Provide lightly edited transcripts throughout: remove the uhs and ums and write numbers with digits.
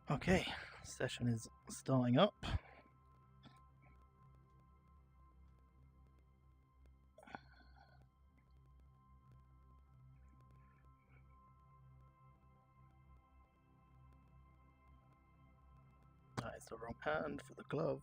Okay, session is starting up. That is the wrong hand for the glove.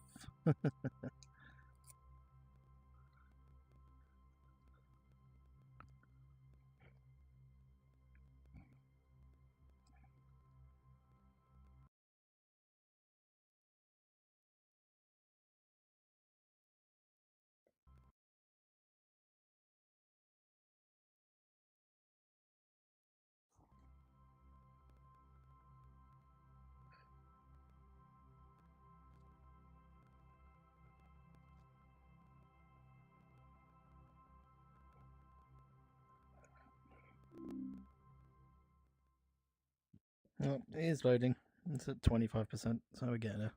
Oh, it is loading. It's at 25%, so we're getting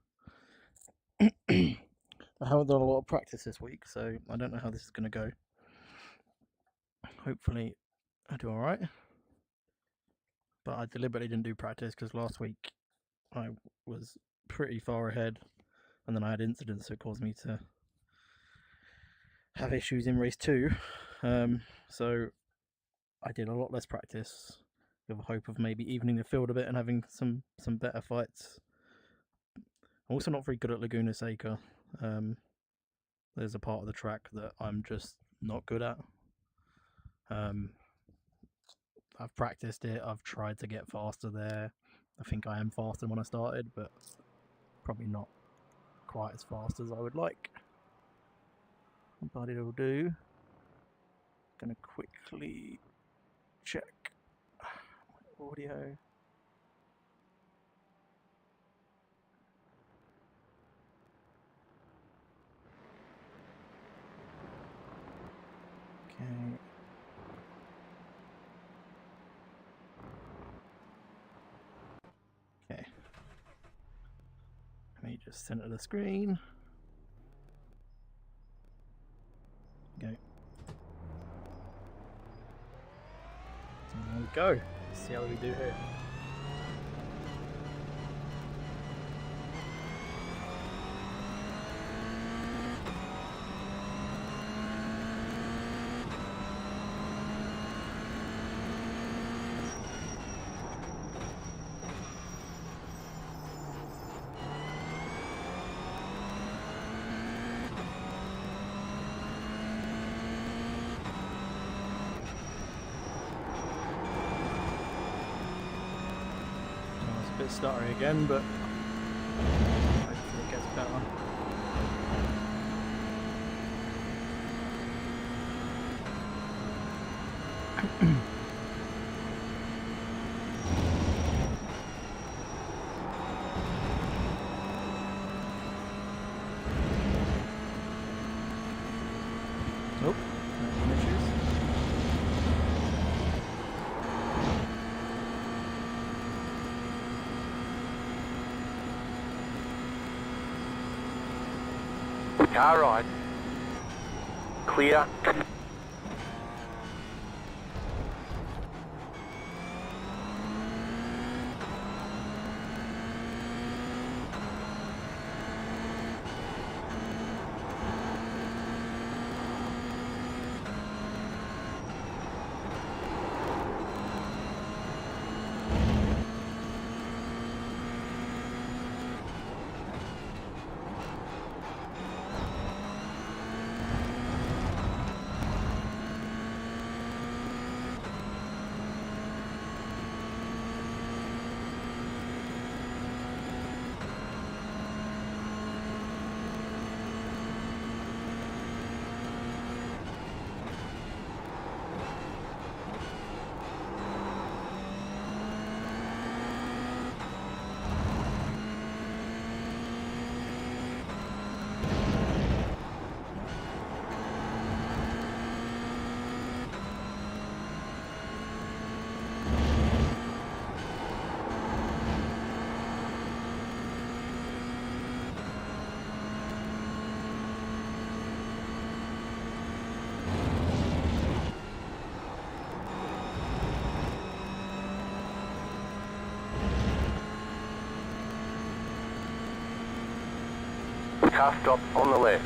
there. I haven't done a lot of practice this week, so I don't know how this is going to go. Hopefully, I do alright. But I deliberately didn't do practice because last week I was pretty far ahead, and then I had incidents that caused me to have issues in race 2. So I did a lot less practice with a hope of maybe evening the field a bit and having some better fights. I'm also not very good at Laguna Seca. There's a part of the track that I'm just not good at. I've practiced it, I've tried to get faster there. I think I am faster than when I started, but probably not quite as fast as I would like. But it'll do. Gonna quickly check my audio. Okay. Okay. Let me just center the screen. Go. There we go. Let's see how we do here. A bit stuttery again, but hopefully it gets better. Oh, there's some issues. Car right. Clear. Car stop on the left.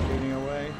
Leading away.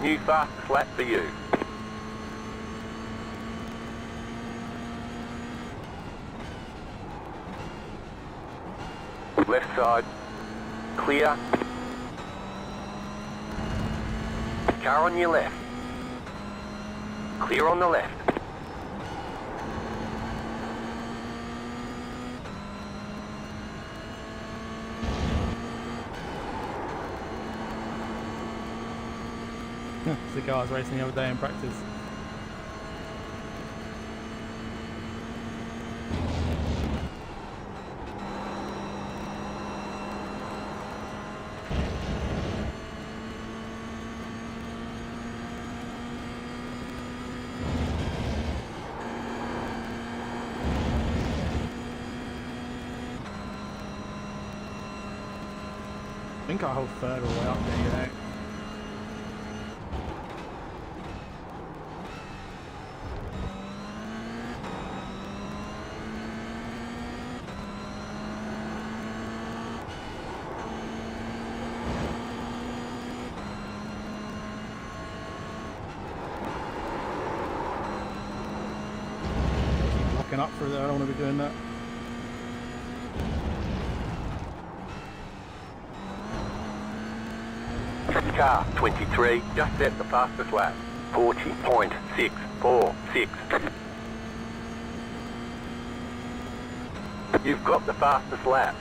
New fastest lap for you. Left side. Clear. Car on your left. Clear on the left. The guy I was racing the other day in practice. I think I hold third all the way up there, you know. Up through there, I don't want to be doing that. Car 23, just set the fastest lap. 40.646. You've got the fastest lap.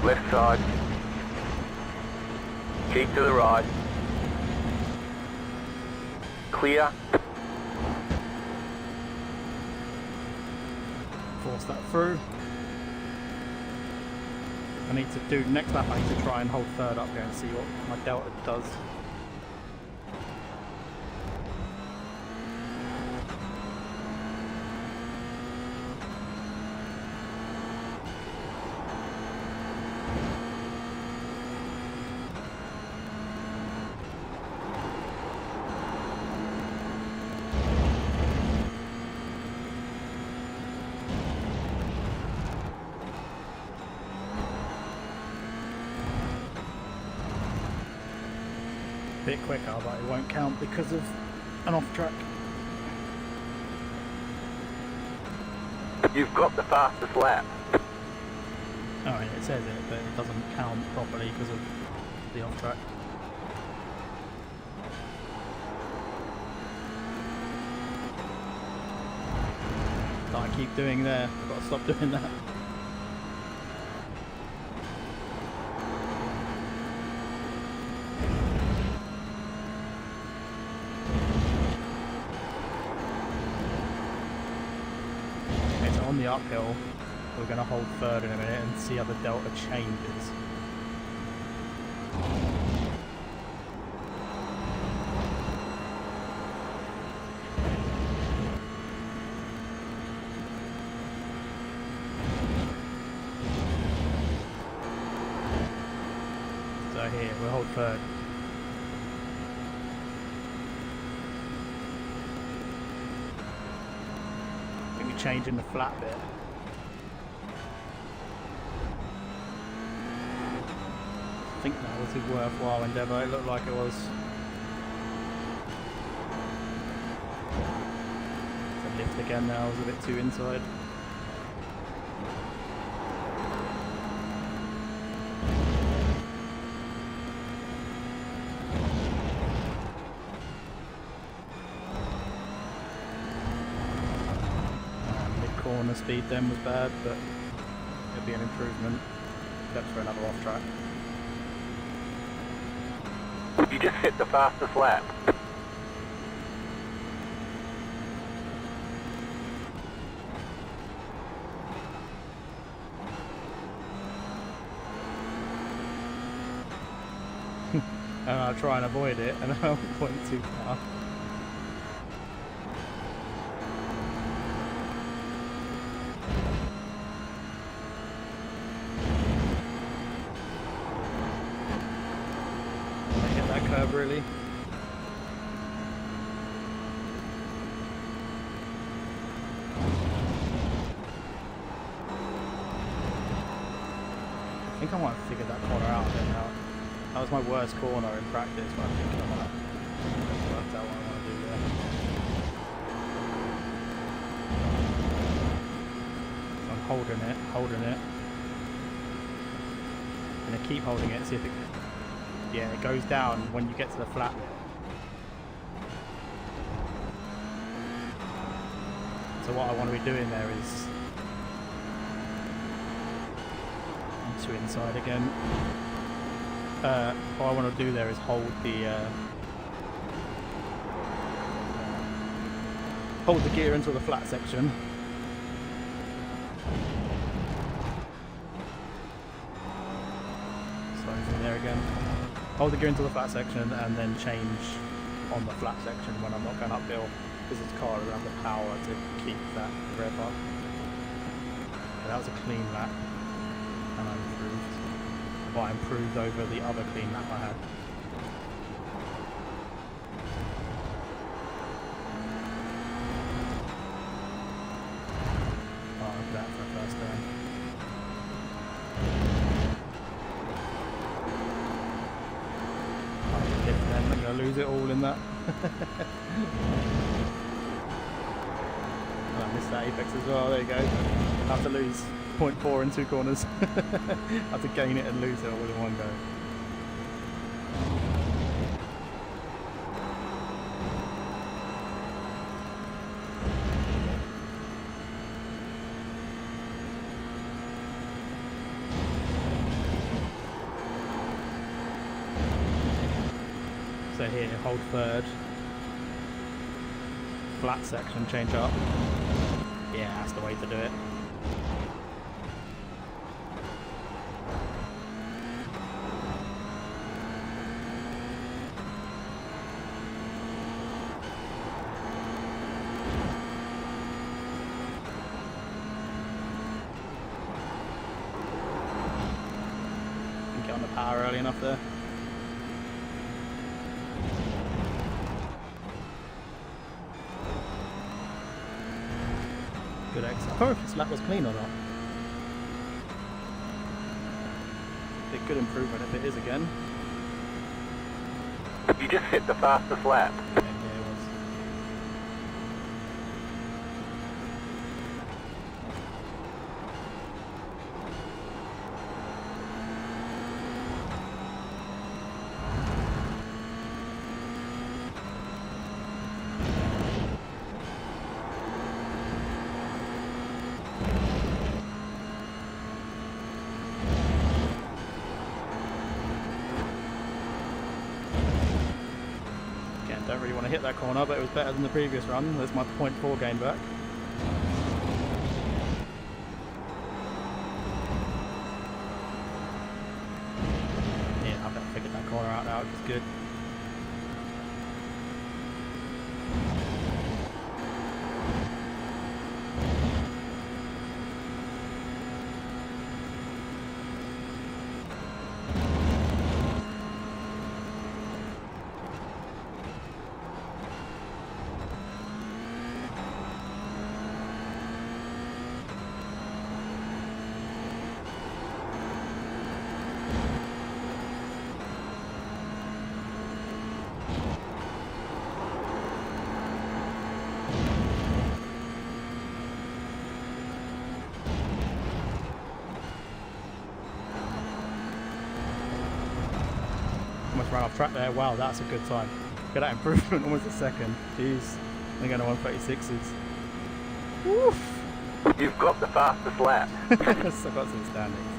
Left side. Keep to the right. Clear. Force that through. I need to do next lap. I need to try and hold third up here and see what my delta does. Bit quicker, but it won't count because of an off track. You've got the fastest lap. Oh, yeah, it says it, but it doesn't count properly because of the off track. That I keep doing there. I've got to stop doing that. On the uphill, we're going to hold third in a minute and see how the delta changes. So here, we'll hold third. changing the flat bit. I think that was a worthwhile endeavour. It looked like it was. The lift again now was a bit too inside. Mid-corner speed then was bad, but it'll be an improvement. That's for another off track. You just hit the fastest lap. And I'll try and avoid it, and I won't point too far. I hit that curve really. I think I might have figured that corner out a bit now. That was my worst corner in practice, but I think I might have worked out what I want to do there. So I'm holding it. I'm gonna keep holding it, see if it, yeah, it goes down when you get to the flat bit. So what I want to be doing there is to inside again. What I want to do there is hold the gear until the flat section. Sorry, from there again. Hold the gear until the flat section and then change on the flat section when I'm not going uphill, because this car will have the power to keep that rev up. Okay, that was a clean lap, and I improved. I improved over the other clean lap I had. Oh, look at that for a first turn. I'll lift then, I'm going to lose it all in that. I missed that apex as well, there you go. I have to lose 0.4 in 2 corners. I have to gain it and lose it all in one go. So here, hold third. Flat section, change up. Yeah, that's the way to do it. Didn't get on the power early enough there. Good exit. I can't remember if this lap was clean or not. Be a good improvement if it is again. You just hit the fastest lap. Yeah, it was. Don't really want to hit that corner, but it was better than the previous run. There's my 0.4 gain back. Yeah, I've figured that corner out now, which is good. run off track there. Wow, that's a good time. Look at that improvement, almost a second. Jeez, I'm going to 136s. Woof! You've got the fastest lap. So I've got some standings.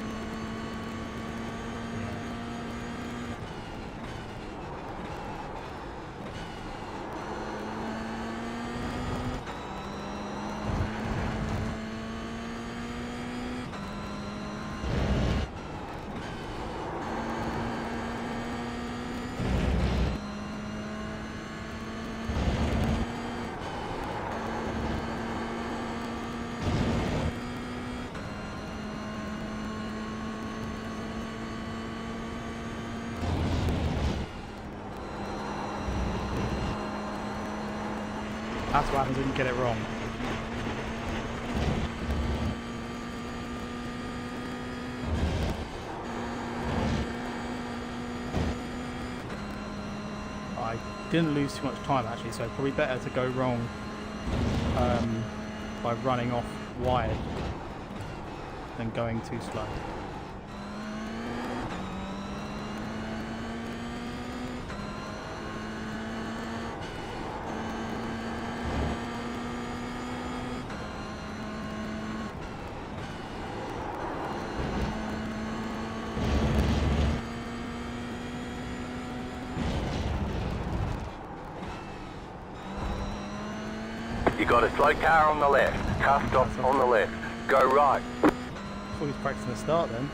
That's what happens when you get it wrong. I didn't lose too much time actually, so probably better to go wrong by running off wide than going too slow. You got a slow car on the left. Car stop on the left. Go right. I thought he was practicing the start then.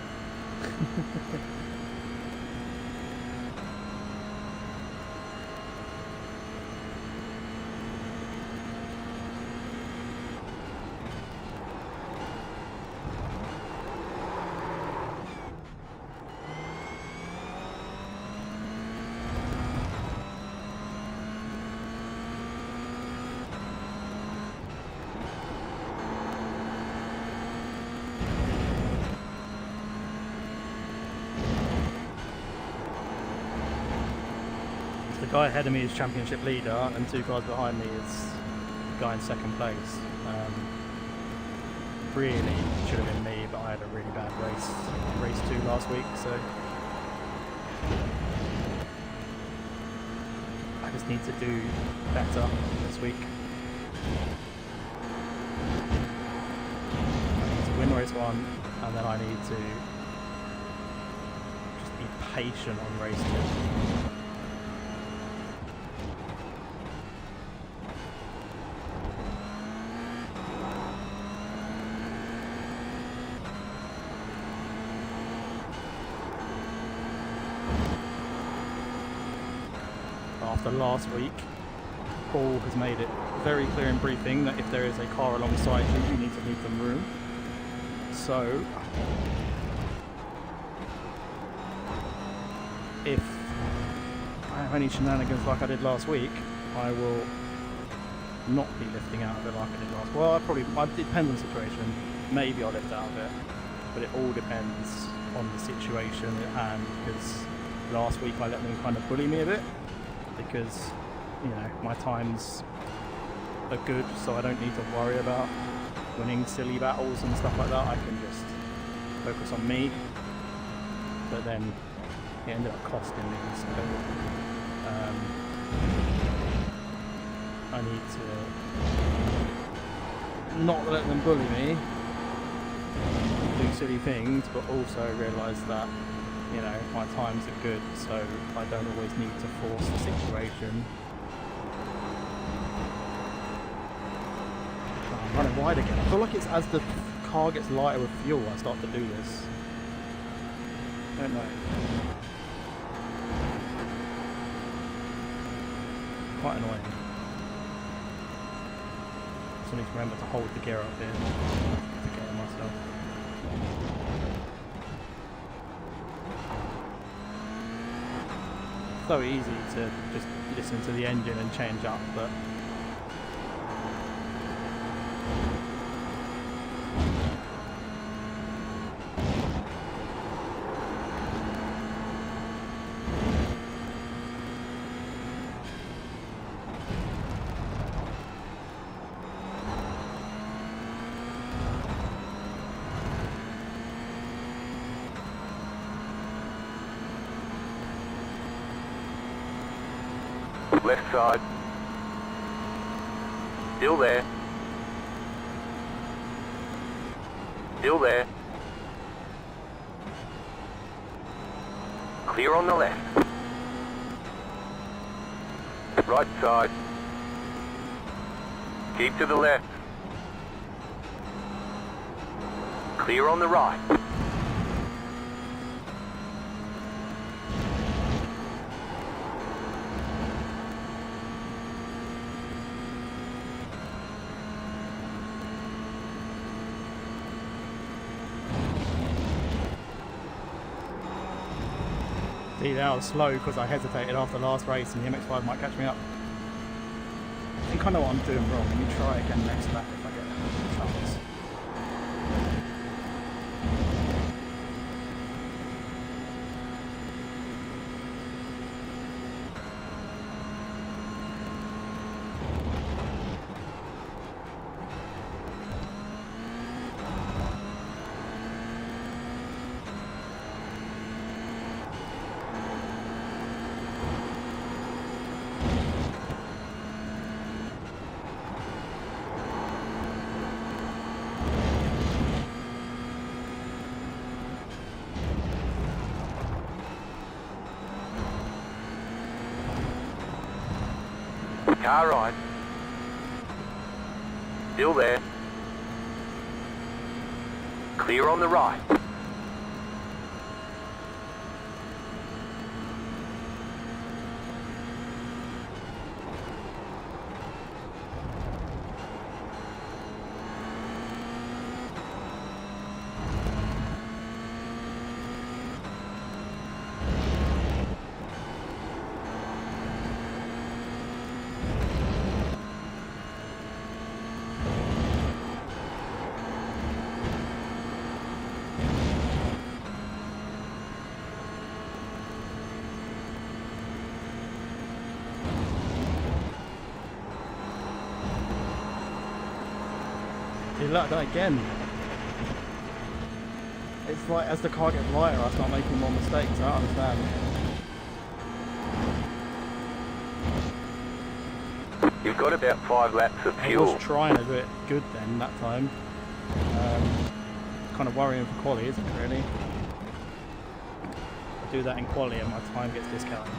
The guy ahead of me is championship leader, and 2 cars behind me is the guy in second place. Really should have been me, but I had a really bad race 2 last week, so I just need to do better this week. I need to win race 1, and then I need to just be patient on race 2. After last week, Paul has made it very clear in briefing that if there is a car alongside you, you need to leave them room. So, if I have any shenanigans like I did last week, I will not be lifting out of it like I did last. Well, it depends on the situation. Maybe I'll lift out of it, but it all depends on the situation at hand, because last week I let them kind of bully me a bit. Because, you know, my times are good, so I don't need to worry about winning silly battles and stuff like that. I can just focus on me. But then it ended up costing me, so I need to not let them bully me, do silly things, but also realise that, you know, my times are good, so I don't always need to force the situation. Oh, I'm running wide again. I feel like it's as the car gets lighter with fuel, I start to do this. I don't know. Quite annoying. So I need to remember to hold the gear up here. I'm forgetting myself. So easy to just listen to the engine and change up, but Left side. Still there. Still there. Clear on the left. Right side. Keep to the left. Clear on the right. See, that was slow because I hesitated after the last race and the MX-5 might catch me up. I think I know what I'm doing wrong. Let me try again next lap if I get a chance. Car right. Still there. Clear on the right. See, look, that again. It's like as the car gets lighter, I start making more mistakes. I don't understand. You've got about 5 laps of I fuel. was trying to do it good then that time. Kind of worrying for quali, isn't it really? I do that in quali and my time gets discounted.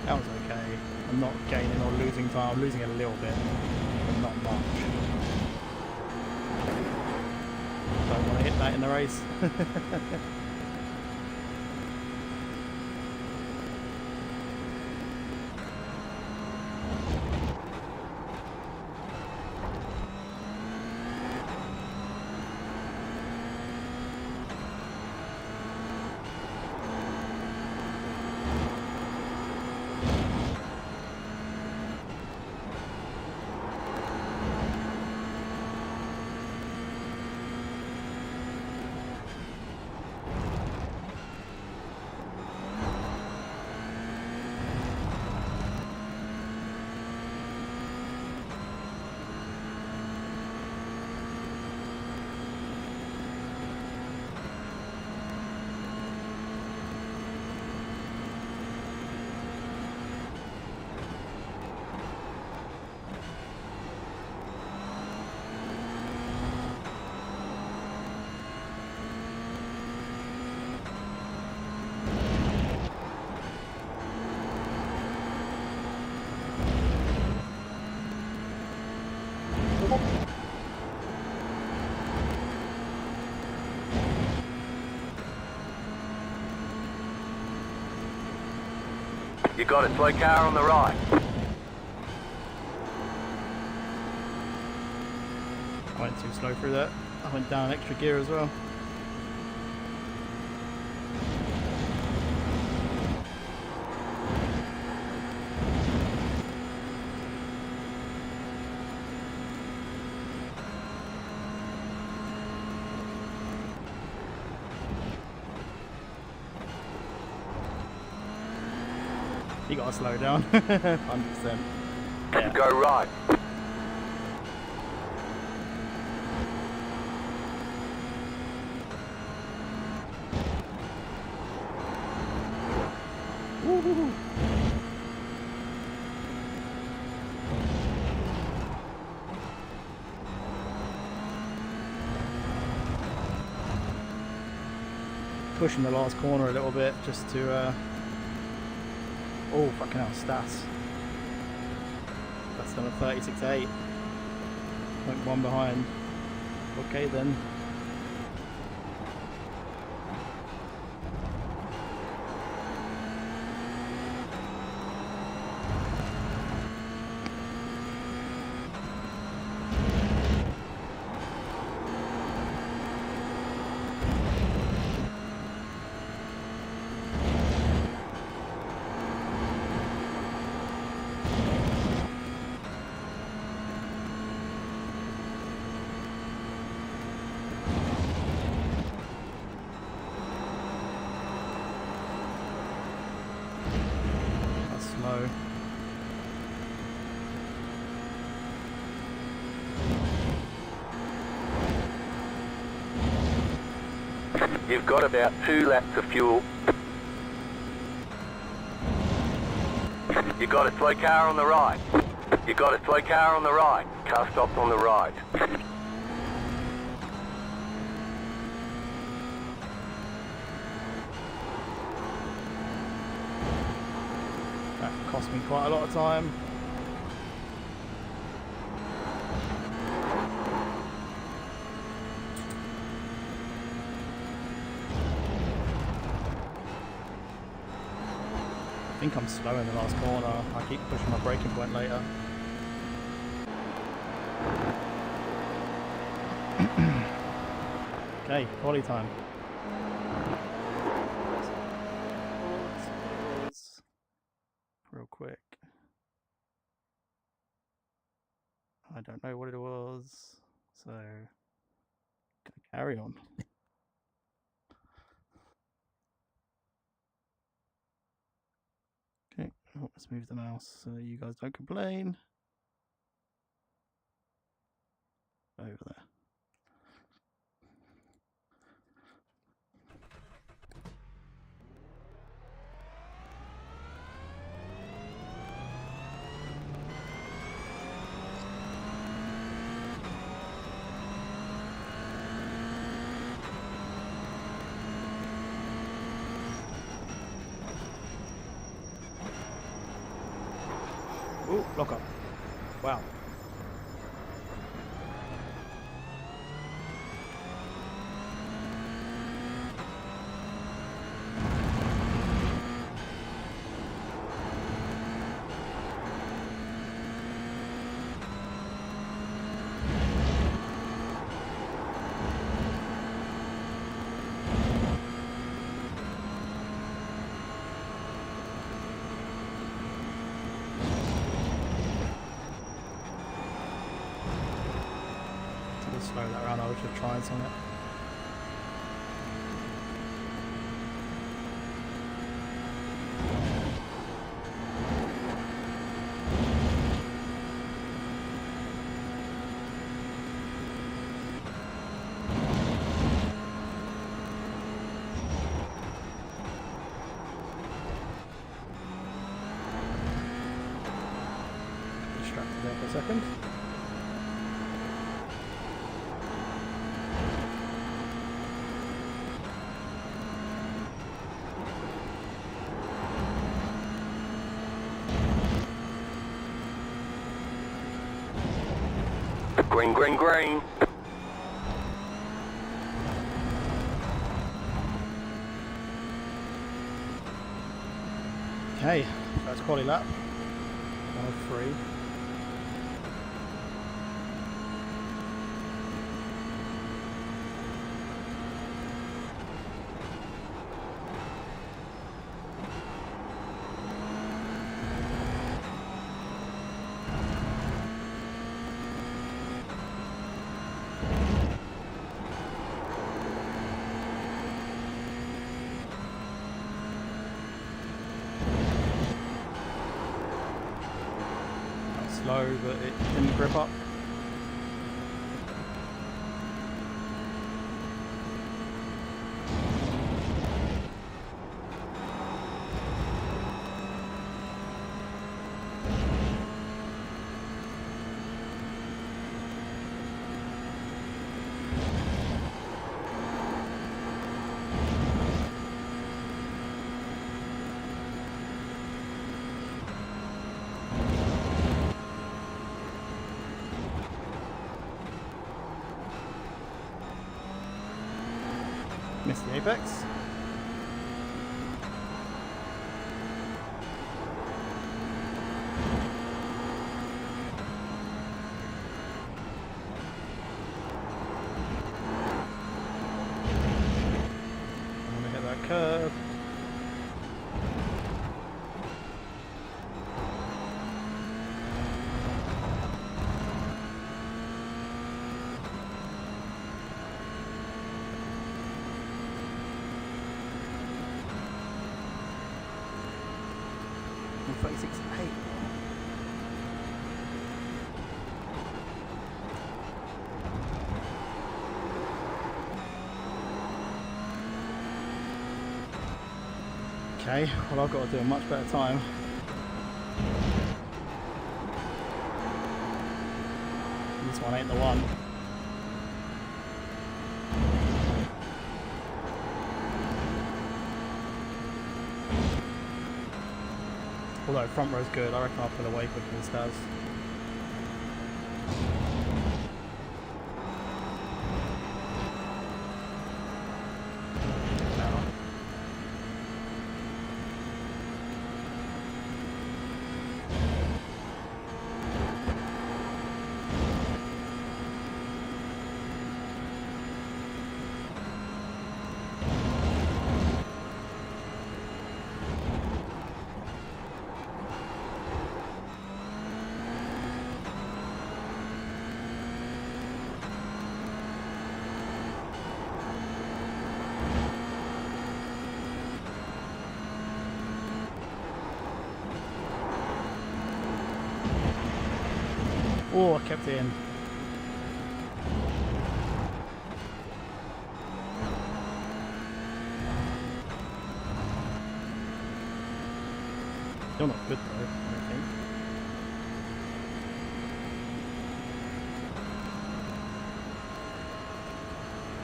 That was okay. I'm not gaining or losing time. I'm losing a little bit, but not much. Don't want to hit that in the race. You got a slow car on the right. I went too slow through that. I went down extra gear as well. You gotta slow down. 100%. Yeah. Go right. Woo-hoo-hoo. Pushing the last corner a little bit just to oh, fucking hell, stats. That's done a 36.8. Went one behind. Okay then. Slow. You've got about 2 laps of fuel. You got a slow car on the right. You got a slow car on the right. Car stopped on the right. That cost me quite a lot of time. I think I'm slow in the last corner. I keep pushing my braking point later. Okay, quality time. Real quick. I don't know what it was, so gonna carry on. Okay, let's move the mouse so you guys don't complain. Over there. Ooh, lock up. Wow. Slow that around, I was just trying something. Distracted there for a second. Green, green, green. Okay, first quali lap. 103. Slow, but it didn't grip up. Missed the apex. I'm gonna hit that curb. And 36.8. Okay, well I've got to do a much better time. This one ain't the one. Although front row's good, I reckon I'll pull away quicker than this does. Oh, I kept it in. Still not good though, I think.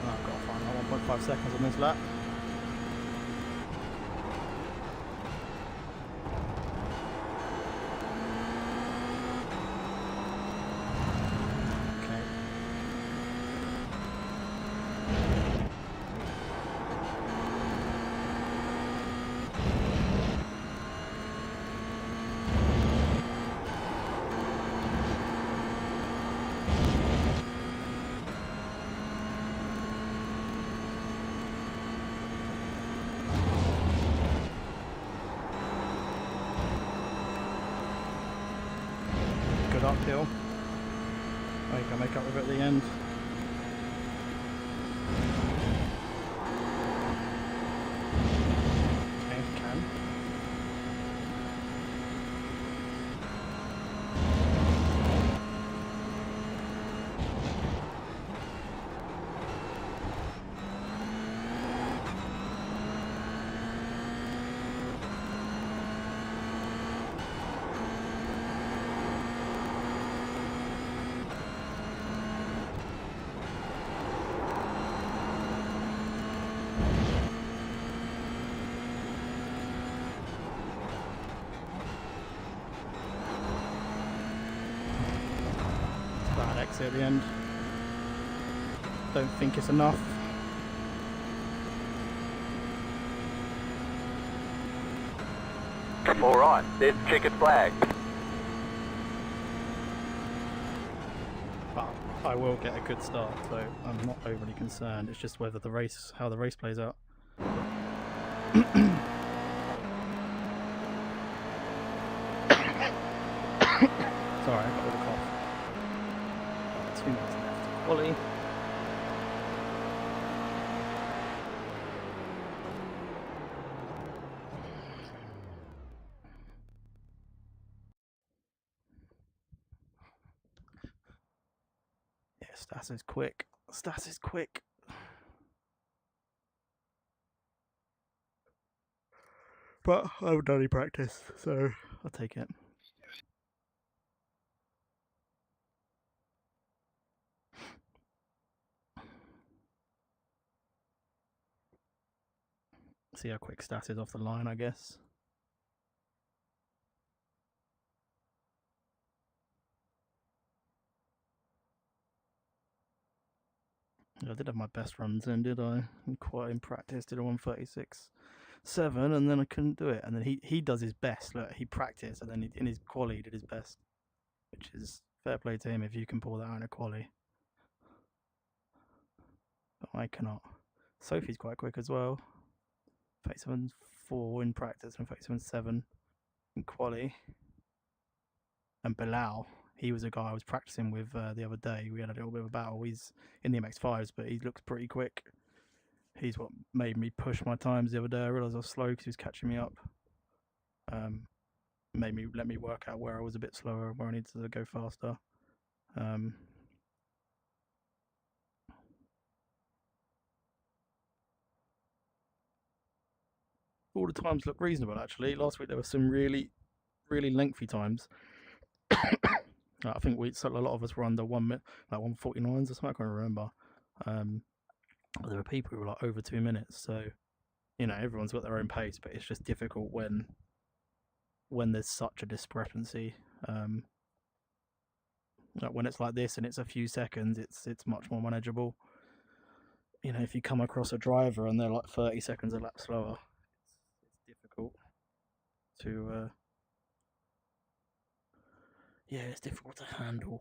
Oh, I've got to find that 1.5 seconds on this lap. Uphill. I can make up with it at the end. Okay, can. Exit at the end. Don't think it's enough. Alright, there's checkered flag. But I will get a good start, so I'm not overly concerned. It's just whether how the race plays out. Sorry, I got a little cough. 2 minutes left. Quali. Yeah, Stas is quick. Stas is quick. But I haven't done any practice, so I'll take it. See how quick Stas is off the line, I guess. I did have my best runs in, did I? Quite in practice, did a 1:36.7, and then I couldn't do it. And then he does his best. Look, he practiced, and then in his quali he did his best, which is fair play to him if you can pull that out in a quali. But I cannot. Sophie's quite quick as well. 37.4 in practice and 37.7 in quali. And Bilal, he was a guy I was practicing with the other day. We had a little bit of a battle. He's in the MX-5s, but he looks pretty quick. He's what made me push my times the other day. I realised I was slow because he was catching me up. Let me work out where I was a bit slower, where I needed to go faster. All the times look reasonable, actually. Last week there were some really, really lengthy times. I think a lot of us were under 1 minute, like 1:49s or something. I can't remember. There were people who were like over 2 minutes. So, everyone's got their own pace, but it's just difficult when there's such a discrepancy. When it's like this and it's a few seconds, it's much more manageable. If you come across a driver and they're like 30 seconds a lap slower, it's difficult to. It's difficult to handle.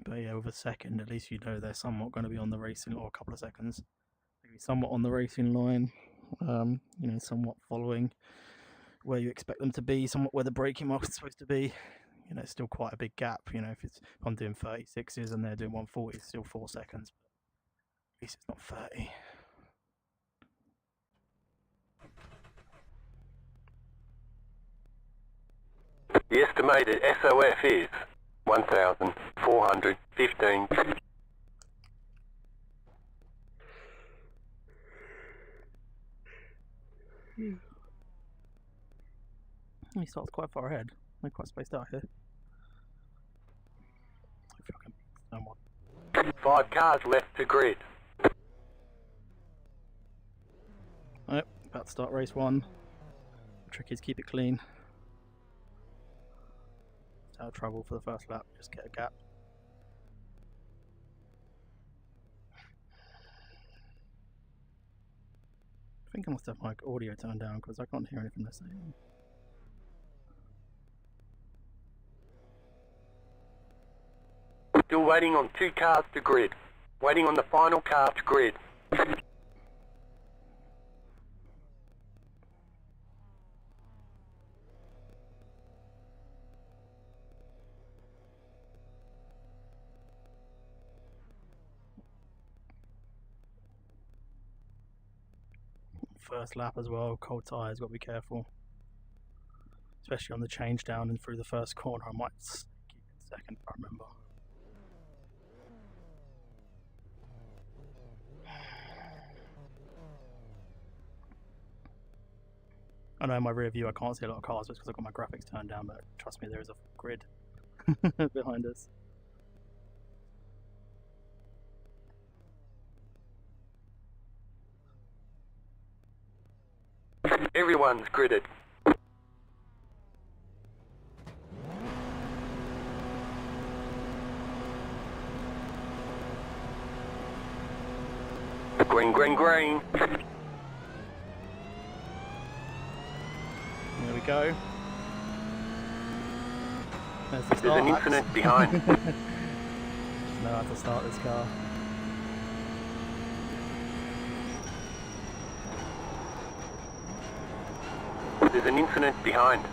But yeah, with a second, at least they're somewhat going to be on the racing, or a couple of seconds, maybe somewhat on the racing line. Somewhat following where you expect them to be, somewhat where the braking mark is supposed to be. It's still quite a big gap. If I'm doing 36s and they're doing 140, it's still 4 seconds. But at least it's not 30. The estimated SOF is 1,415. He starts quite far ahead. They're quite spaced out here. Hopefully I can beat someone. 5 cars left to grid. Yep, about to start race 1. The trick is keep it clean. Stay out of trouble for the first lap, just get a gap. I think I must have my audio turned down because I can't hear anything they're saying. Still waiting on 2 cars to grid. Waiting on the final car to grid. First lap as well, cold tyres, got to be careful. Especially on the change down and through the first corner. I might keep it second if I remember. I know in my rear view I can't see a lot of cars just because I've got my graphics turned down, but trust me, there is a grid behind us. Everyone's gridded. Green, green, green. go. There's the There's start an axe. incident behind. Just know how to start this car. There's an incident behind.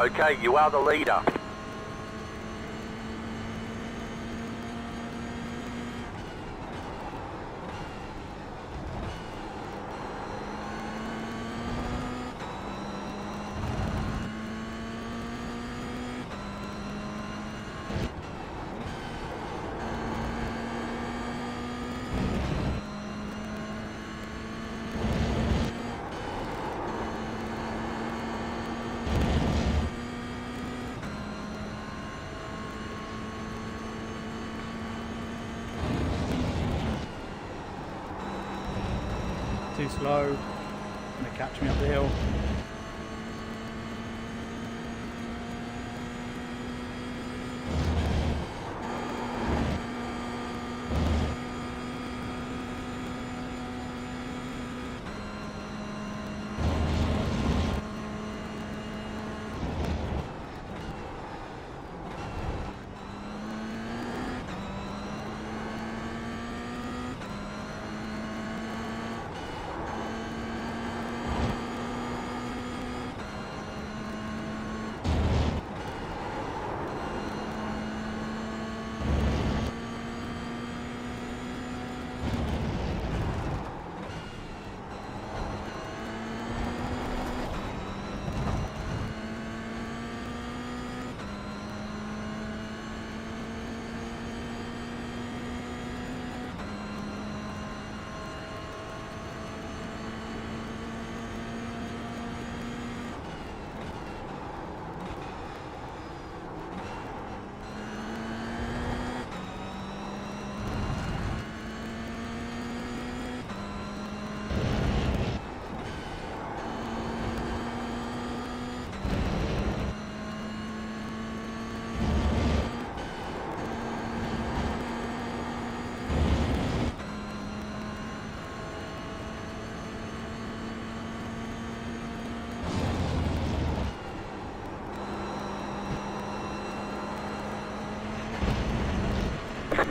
Okay, you are the leader. Too slow. Gonna catch me up the hill.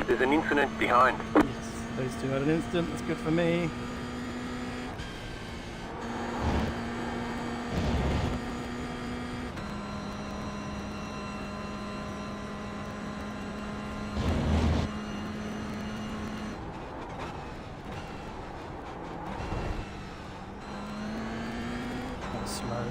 There's an incident behind. Yes, those two had an incident. That's good for me. That's slow.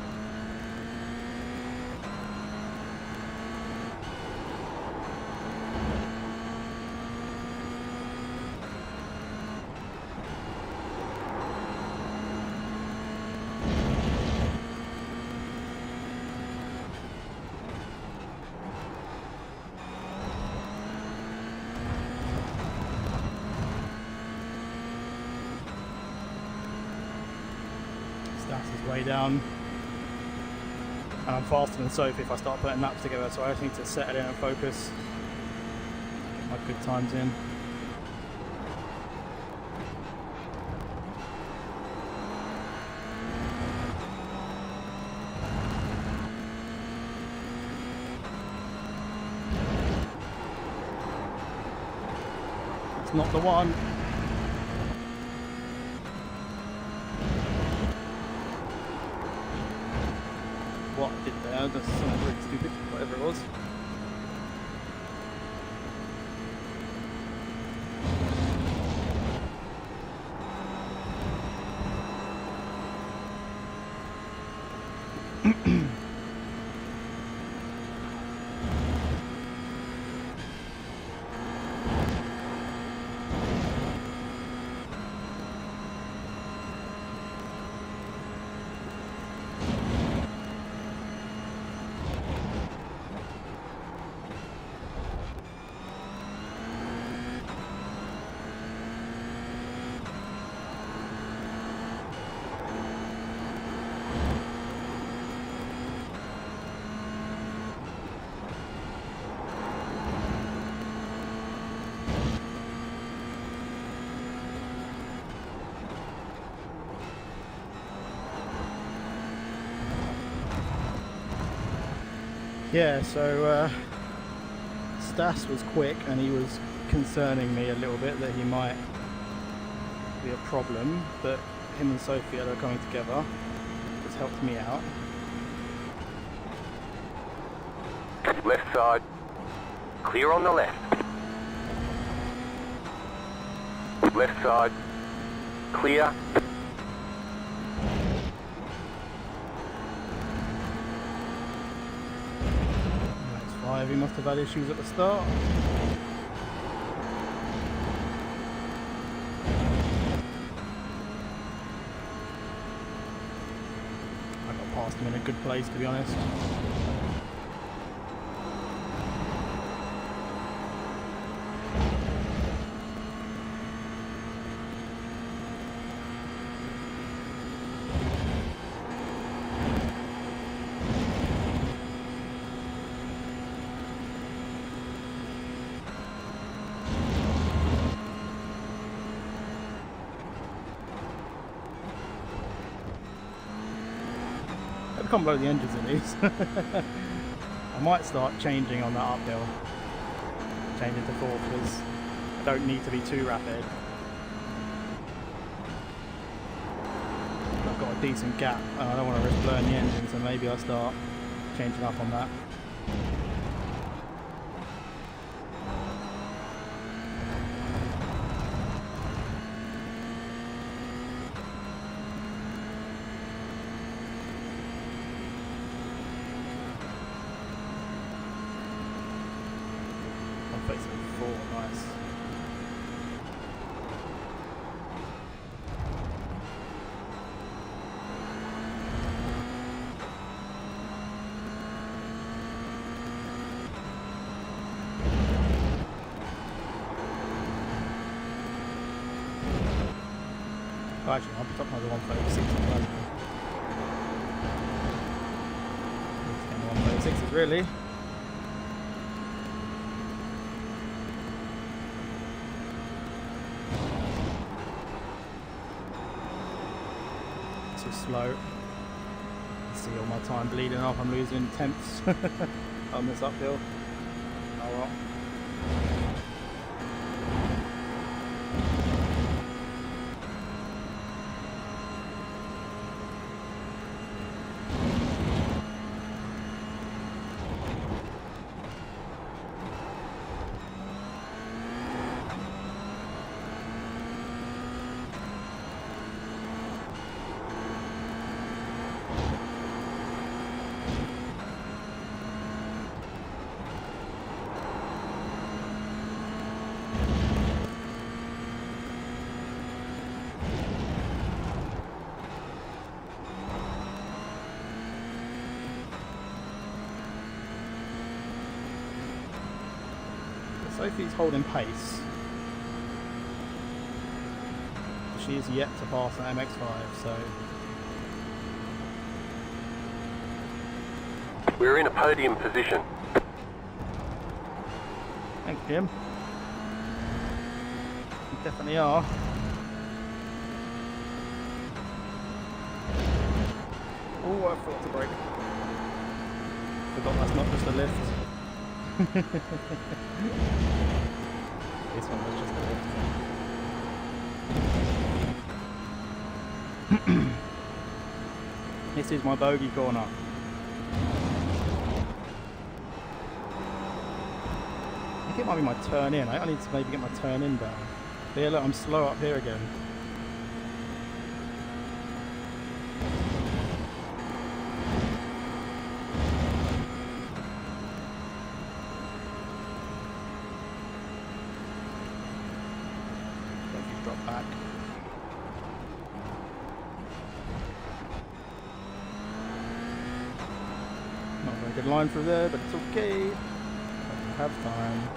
Stats is way down. And I'm faster than Sophie if I start putting laps together, so I just need to settle in and focus, get my good times in. It's not the one. What I did there, that's something really stupid, whatever it was. Yeah, so Stas was quick and he was concerning me a little bit that he might be a problem, but him and Sophie are coming together. It's helped me out. Left side. Clear on the left. Left side. Clear. He must have had issues at the start. I got past him in a good place, to be honest. I can't blow the engines in these. I might start changing on that uphill. Changing to fourth because I don't need to be too rapid. I've got a decent gap and I don't want to risk blowing the engine, so maybe I'll start changing up on that. Oh, actually, I'll put up another 136 as well. 136s really. Too slow. See all my time bleeding off. I'm losing tenths on this uphill. Oh well. Sophie's holding pace. She is yet to pass an MX-5, so We're in a podium position. Thanks, Jim. You definitely are. Oh, I forgot to brake. Forgot that's not just a lift. This one was just a lift. This is my bogey corner. I think it might be my turn in. I need to maybe get my turn in better. But yeah, look, I'm slow up here again. Drop back. Not a very good line through there, but it's okay. I have time.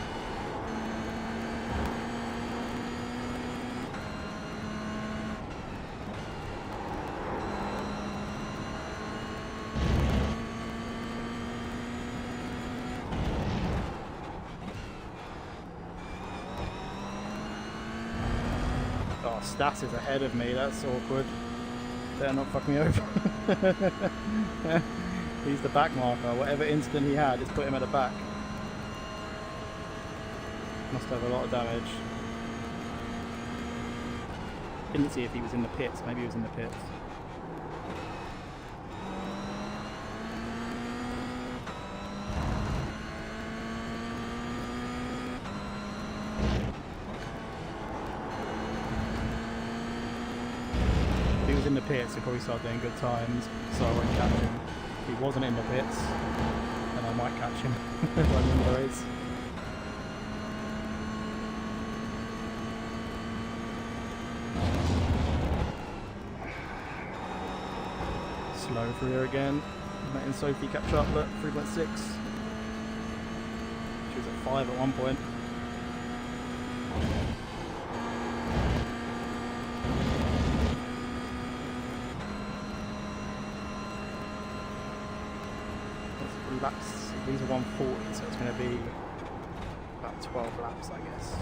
Oh, Stas is ahead of me, that's awkward. Better not fuck me over. He's the back marker. Whatever instant he had, just put him at the back. Must have a lot of damage. Didn't see if he was in the pits. Maybe he was in the pits. If he was in the pits, he'd probably start doing good times, so I won't catch him. If he wasn't in the pits, then I might catch him when I'm in the race. Slow through here again. Letting Sophie catch up, look, 3.6. She was at 5 at one point. Laps, these are 140, so it's going to be about 12 laps, I guess.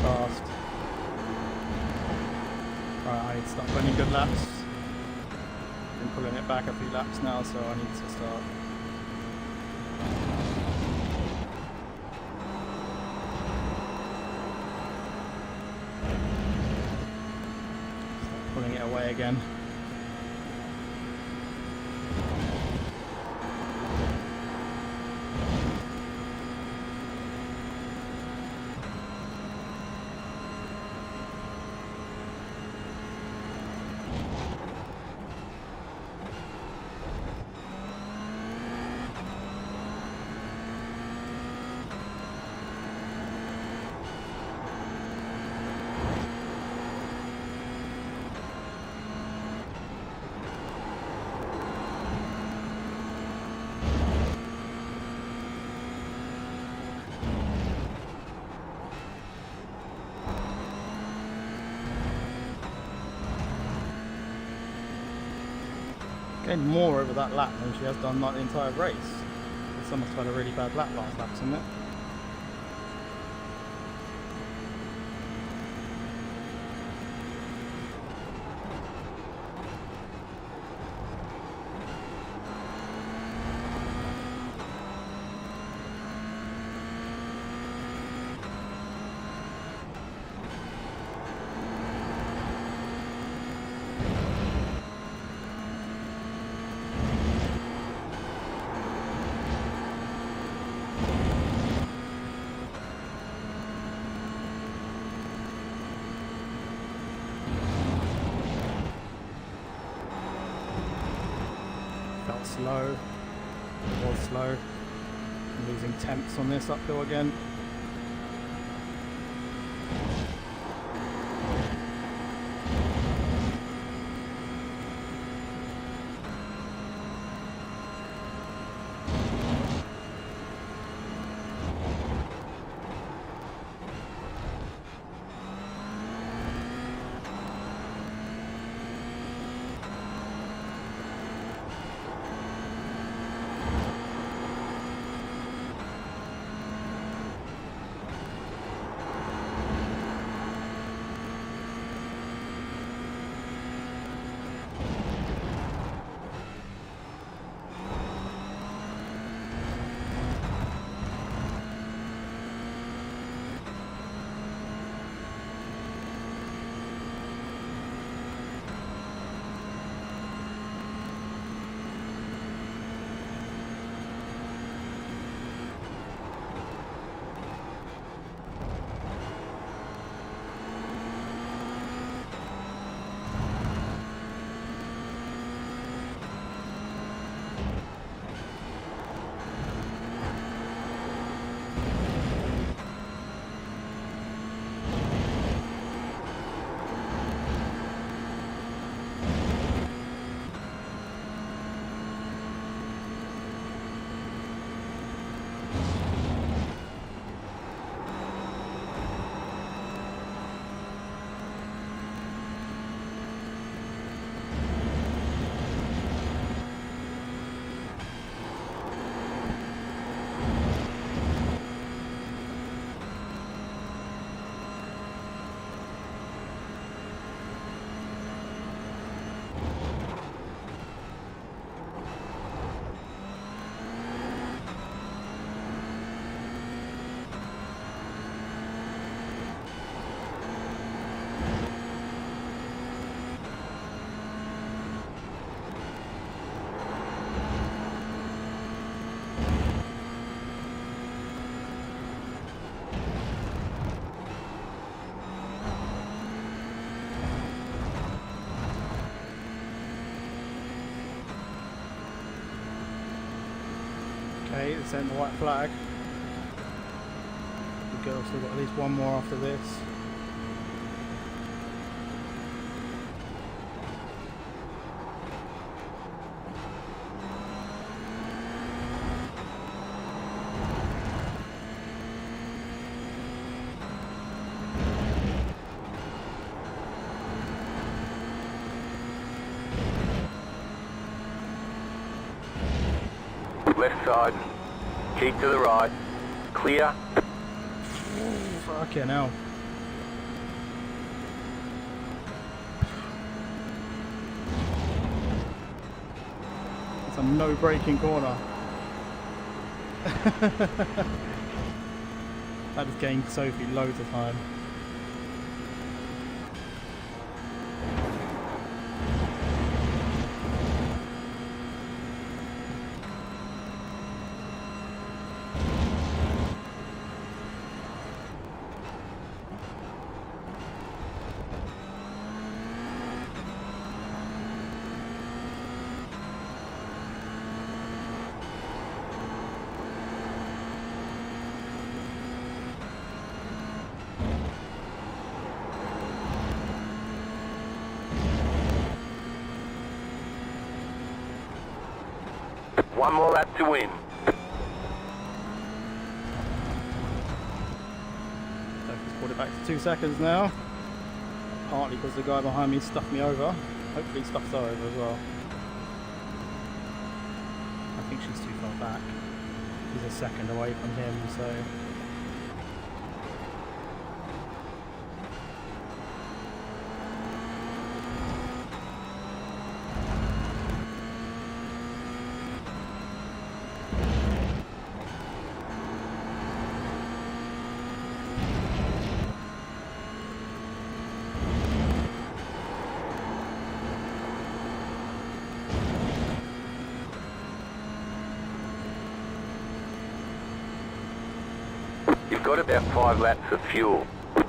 Fast. Right, I need to start running good laps. Been pulling it back a few laps now, so I need to start. Pulling it away again. Gained more over that lap than she has done like the entire race. Someone must have had a really bad lap last lap, isn't it? Felt slow. It was slow. I'm losing temps on this uphill again. Okay, it's in the white flag. The girl's still got at least one more after this. Left side. Keep to the right. Clear. Fucking hell. It's a no braking corner. That has gained Sophie loads of time. One more lap to win. Sophie's brought it back to 2 seconds now. Partly because the guy behind me stuffed me over. Hopefully he stuffs her over as well. I think she's too far back. She's a second away from him, so... You've got about 5 laps of fuel. Okay,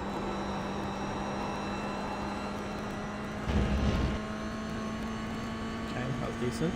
that was decent.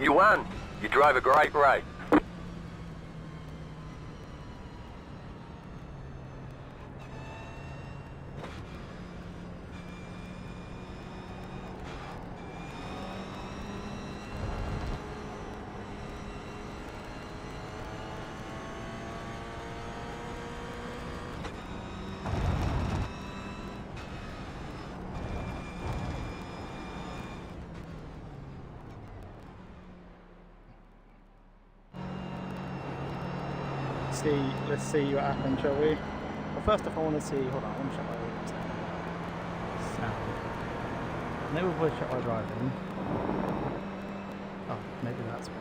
You won. You drove a great race. Let's see what happens, shall we? Well, first off, I want to see. Hold on, I want to check my sound. Maybe we'll check my driving. Oh, maybe that's why.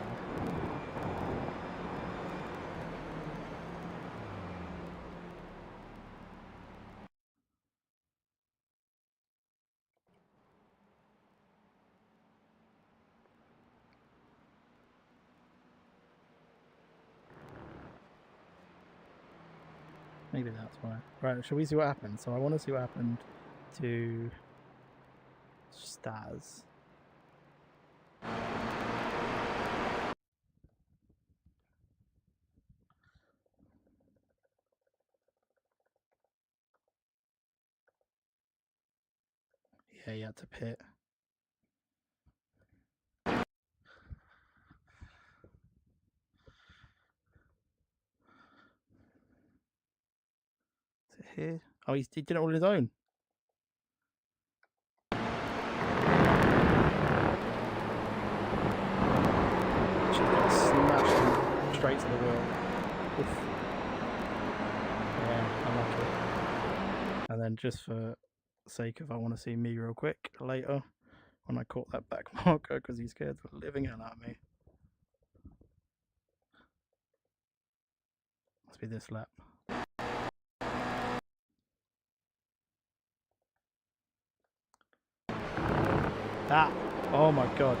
Maybe that's why. Right, shall we see what happened? So I want to see what happened to Staz. Yeah, he had to pit. Is it here? Oh, he did it all on his own. Should have smashed him straight to the wheel. Oof. Yeah, unlucky. And then just for sake of, I want to see me real quick later when I caught that back marker because he scared the living hell out of me. Must be this lap. Ah! Oh my god.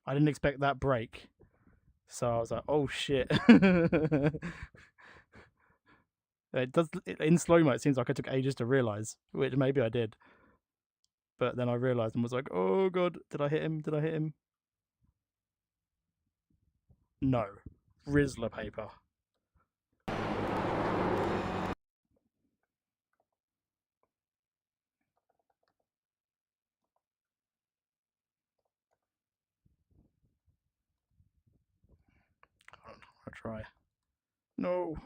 I didn't expect that break. So I was like, oh shit. It does in slow mo. It seems like I took ages to realize, which maybe I did. But then I realized and was like, oh god, did I hit him? Did I hit him? No. Rizzler paper. I'll try. No.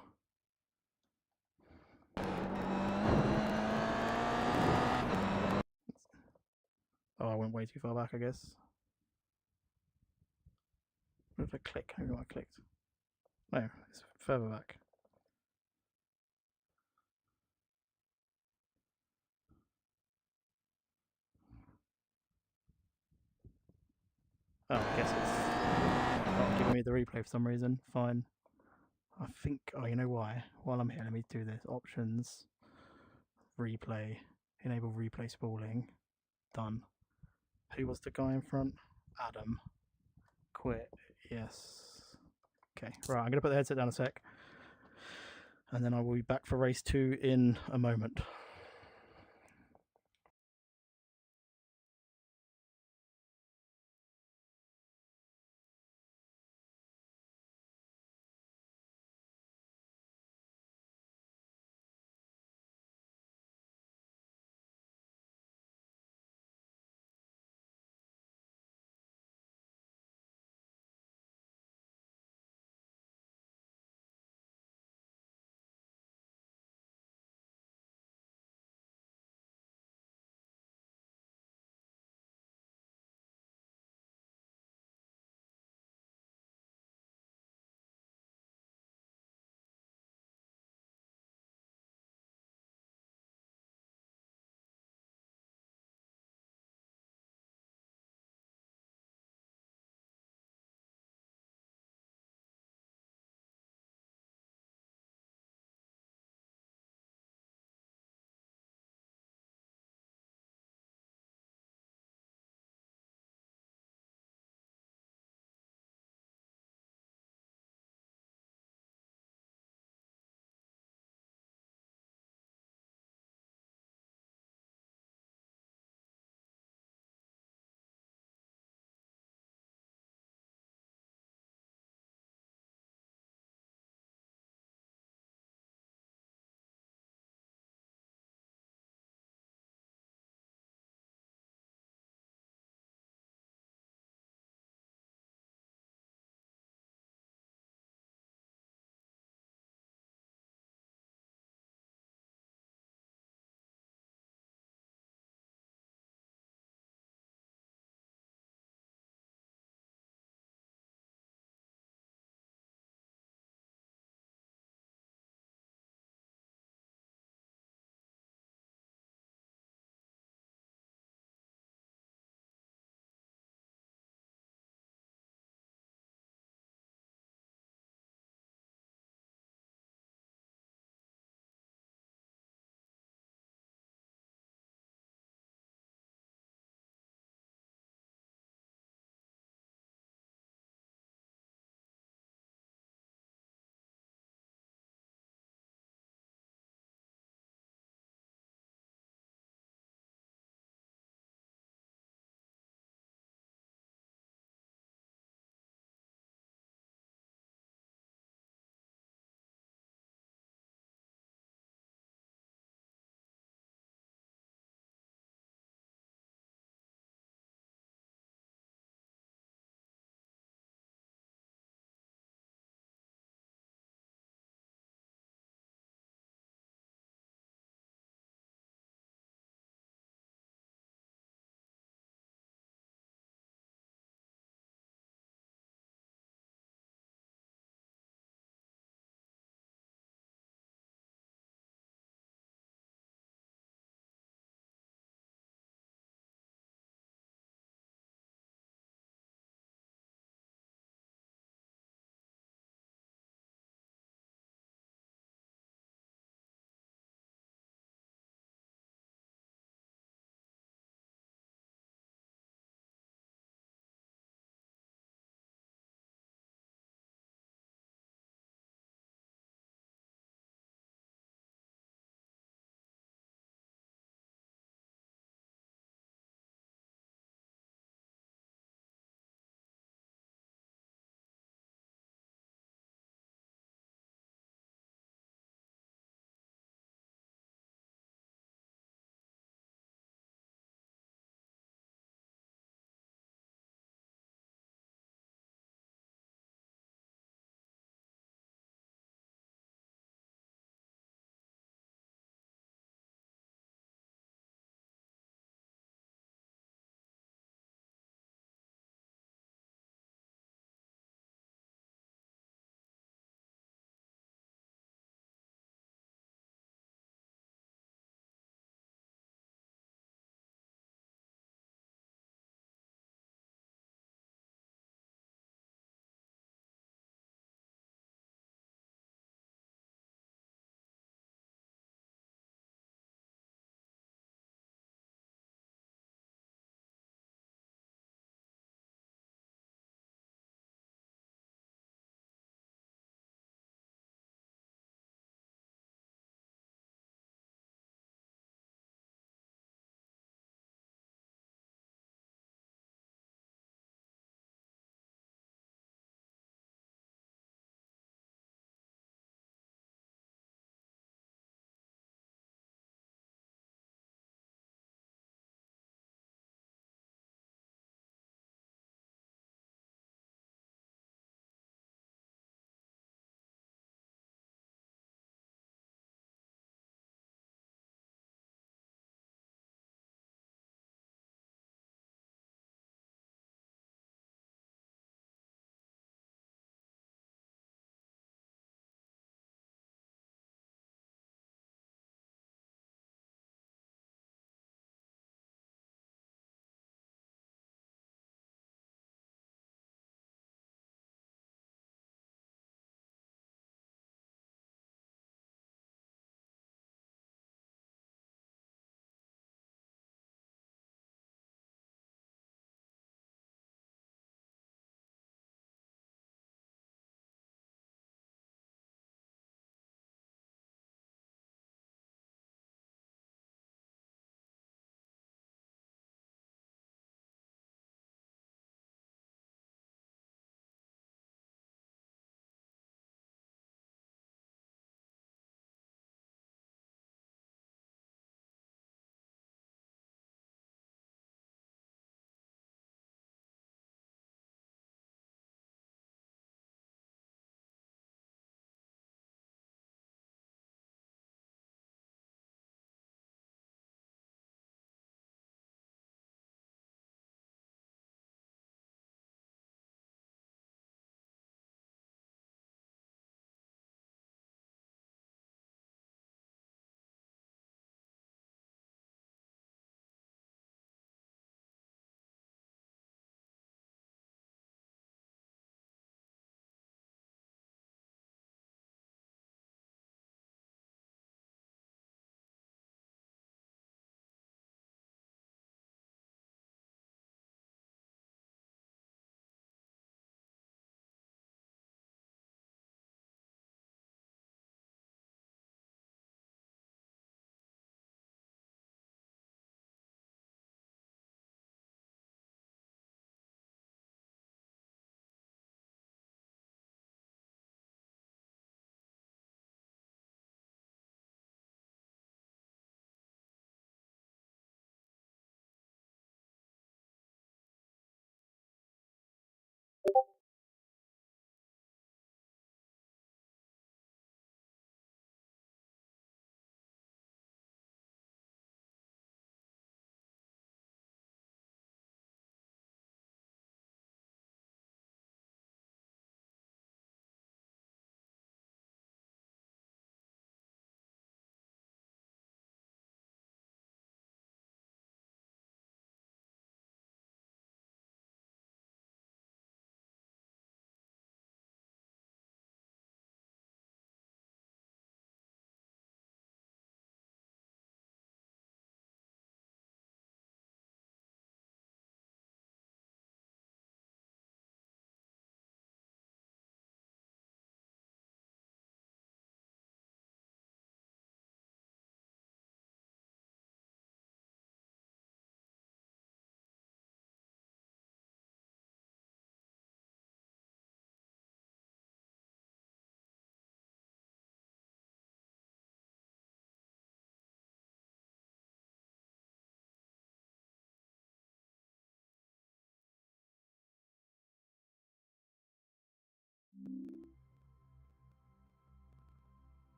Oh, I went way too far back, I guess. Where did I click? Who I clicked? No, it's further back. Oh, I guess it's not giving me the replay for some reason. Fine. I think, oh, you know why? While I'm here, let me do this. Options, replay, enable replay spooling. Done. Who was the guy in front? Adam. Quit. Yes. Okay, right, I'm going to put the headset down a sec. And then I will be back for race 2 in a moment.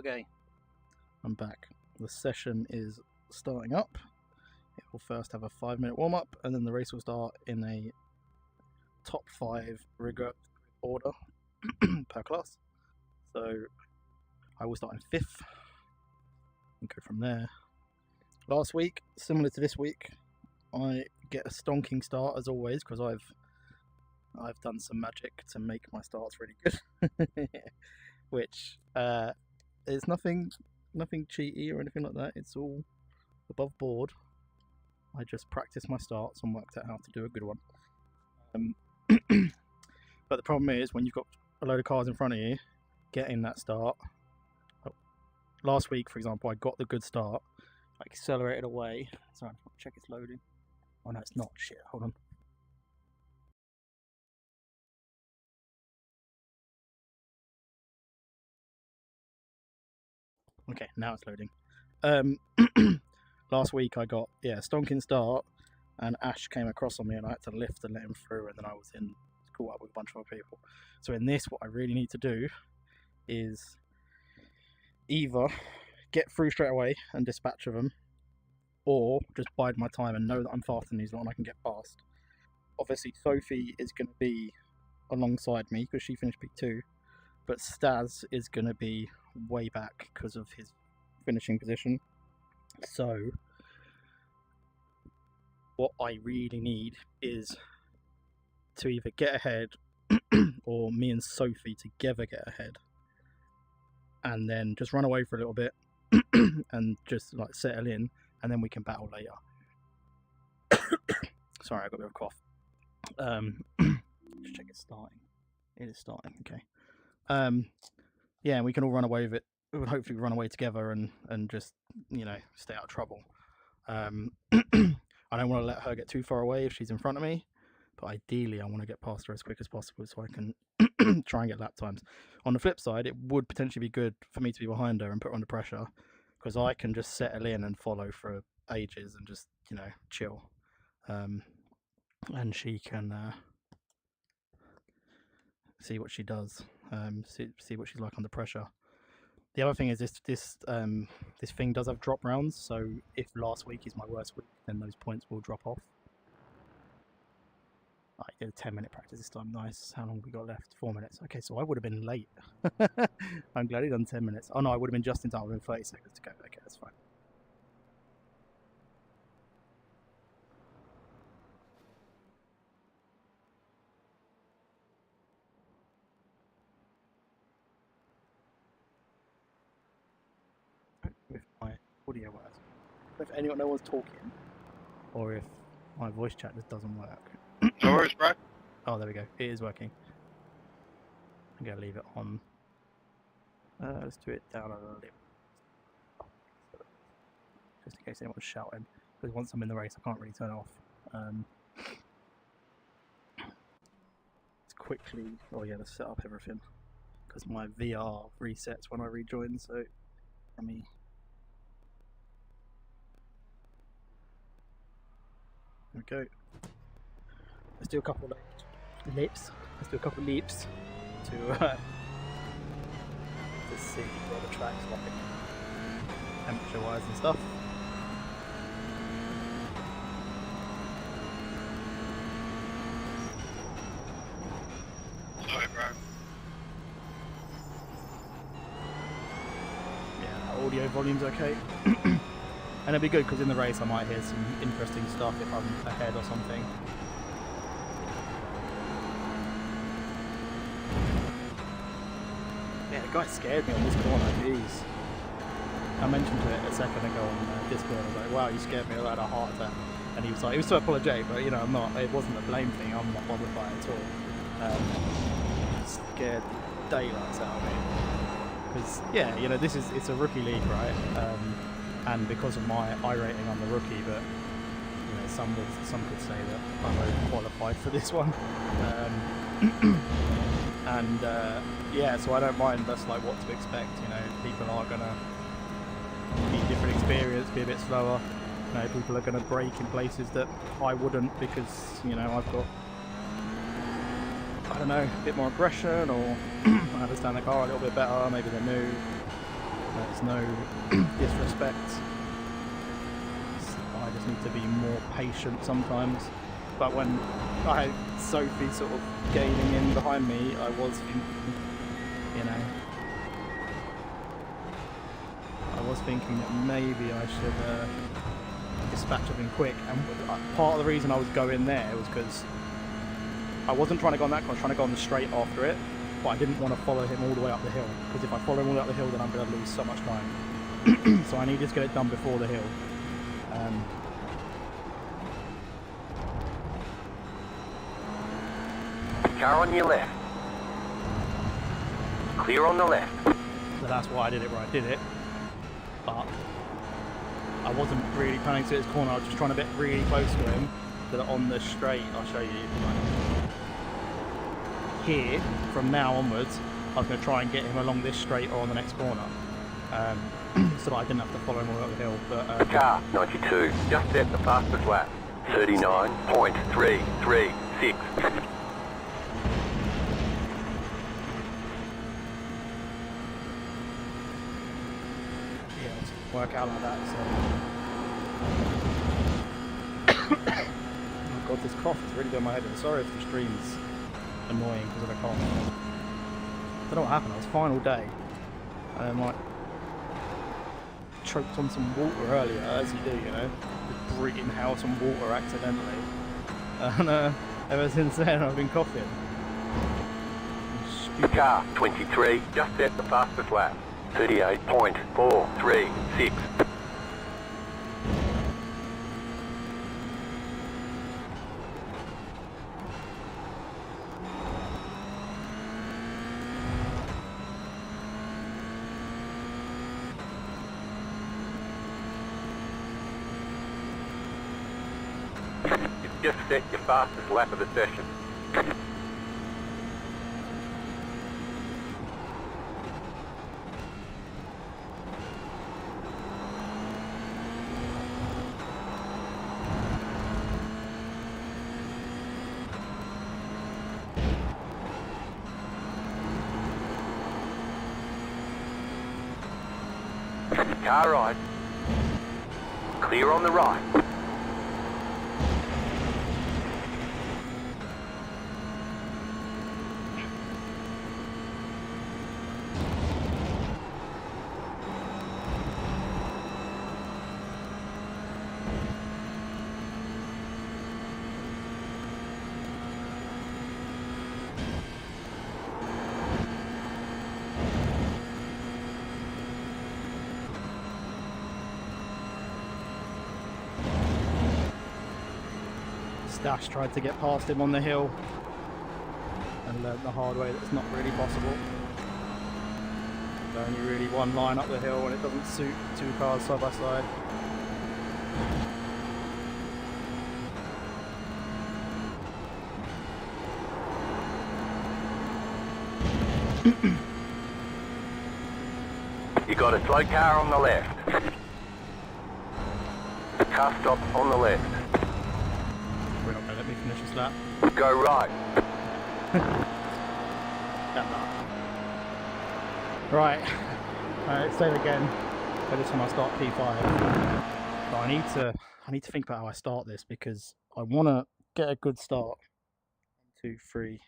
Okay, I'm back. The session is starting up. It will first have a 5-minute warm-up, and then the race will start in a top 5 rigor order per class. So I will start in 5th and go from there. Last week, similar to this week, I get a stonking start as always, because I've done some magic to make my starts really good. Which is nothing cheaty or anything like that. It's all above board. I just practiced my starts and worked out how to do a good one. But the problem is when you've got a load of cars in front of you, getting that start. Last week, for example, I got the good start. I accelerated away. Sorry, check it's loading. Oh no, it's not. Shit, hold on. Okay, now it's loading. Last week I got a stonking start, and Ash came across on me, and I had to lift and let him through, and then I was caught up with a bunch of other people. So in this, what I really need to do is either get through straight away and dispatch of them, or just bide my time and know that I'm faster than these lot and I can get past. Obviously, Sophie is going to be alongside me because she finished P2, but Staz is going to be way back because of his finishing position. So what I really need is to either get ahead or me and Sophie together get ahead, and then just run away for a little bit and just like settle in, and then we can battle later. Sorry, I got a bit of a cough. Just check it's starting. It is starting. Okay. Yeah, we can all run away with it. We'll hopefully run away together and just, you know, stay out of trouble. I don't want to let her get too far away if she's in front of me, but ideally I want to get past her as quick as possible so I can try and get lap times. On the flip side, it would potentially be good for me to be behind her and put her under pressure, because I can just settle in and follow for ages and just, you know, chill. And she can see what she does, see what she's like under pressure. The other thing is this thing does have drop rounds, so if last week is my worst week, then those points will drop off. I did a 10-minute practice this time. Nice. How long have we got left? 4 minutes. Okay, so I would have been late. I'm glad he done 10 minutes. Oh no, I would have been just in time. Within 30 seconds to go. Okay, that's fine. With my audio works. If anyone no one's talking, or if my voice chat just doesn't work. No worries, bro. Oh, there we go. It is working. I'm gonna leave it on. Let's do it down a little bit, just in case anyone's shouting. Because once I'm in the race, I can't really turn it off. Let's quickly. Oh yeah, let's set up everything because my VR resets when I rejoin. So let me. There we go. Let's do a couple of leaps. Let's do a couple of leaps to see what the track's like, temperature-wise and stuff. Sorry, bro. Yeah, audio volume's okay. And it'll be good because in the race I might hear some interesting stuff if I'm ahead or something. Yeah, the guy scared me on this corner, jeez. I mentioned to it a second ago on Discord, I was like, wow, you scared me, I had a heart attack. And he was like, he was so apologetic, but you know, I'm not, it wasn't a blame thing, I'm not bothered by it at all. It scared the daylights out of me. Because, yeah, you know, it's a rookie league, right? And because of my I rating, I'm the rookie, but you know, some could say that I'm overqualified for this one. Yeah, so I don't mind. That's like what to expect. You know, people are gonna need different experience, be a bit slower. You know, people are gonna brake in places that I wouldn't because you know I've got, I don't know, a bit more aggression, or I understand the car a little bit better. Maybe they're new. There's no disrespect. I just need to be more patient sometimes. But when I had Sophie sort of gaining in behind me, I was thinking, you know, that maybe I should dispatch something quick. And part of the reason I was going there was because I wasn't trying to go on that corner, I was trying to go on the straight after it, but I didn't want to follow him all the way up the hill, because if I follow him all the way up the hill, then I'm going to lose so much time. So I needed to get it done before the hill. Car on your left. Clear on the left. So that's why I did it where I did it. But I wasn't really planning to hit his corner, I was just trying to get really close to him, so that on the straight, I'll show you, here, from now onwards, I was going to try and get him along this straight or on the next corner, so that I didn't have to follow him all the way up the hill. But car 92, just set the fastest lap, 39.336. Work out like that, so oh god, this cough is really doing my head in. Sorry if the stream's annoying because of the cough. I don't know what happened, I was fine all day and like choked on some water earlier, as you do, you know, just breathing out some water accidentally, and ever since then I've been coughing. Stupid. Car 23, just set the fastest lap, 38.436. Just set your fastest lap of the session. Car right. Clear on the right. Dash tried to get past him on the hill and learned the hard way that it's not really possible. There's only really one line up the hill and it doesn't suit two cars side by side. You got a slow car on the left. Car stop on the left. We're not going to let me finish this lap. Go right. Right, same again, but this time I start P5. But I need to think about how I start this, because I want to get a good start. 1, 2, 3,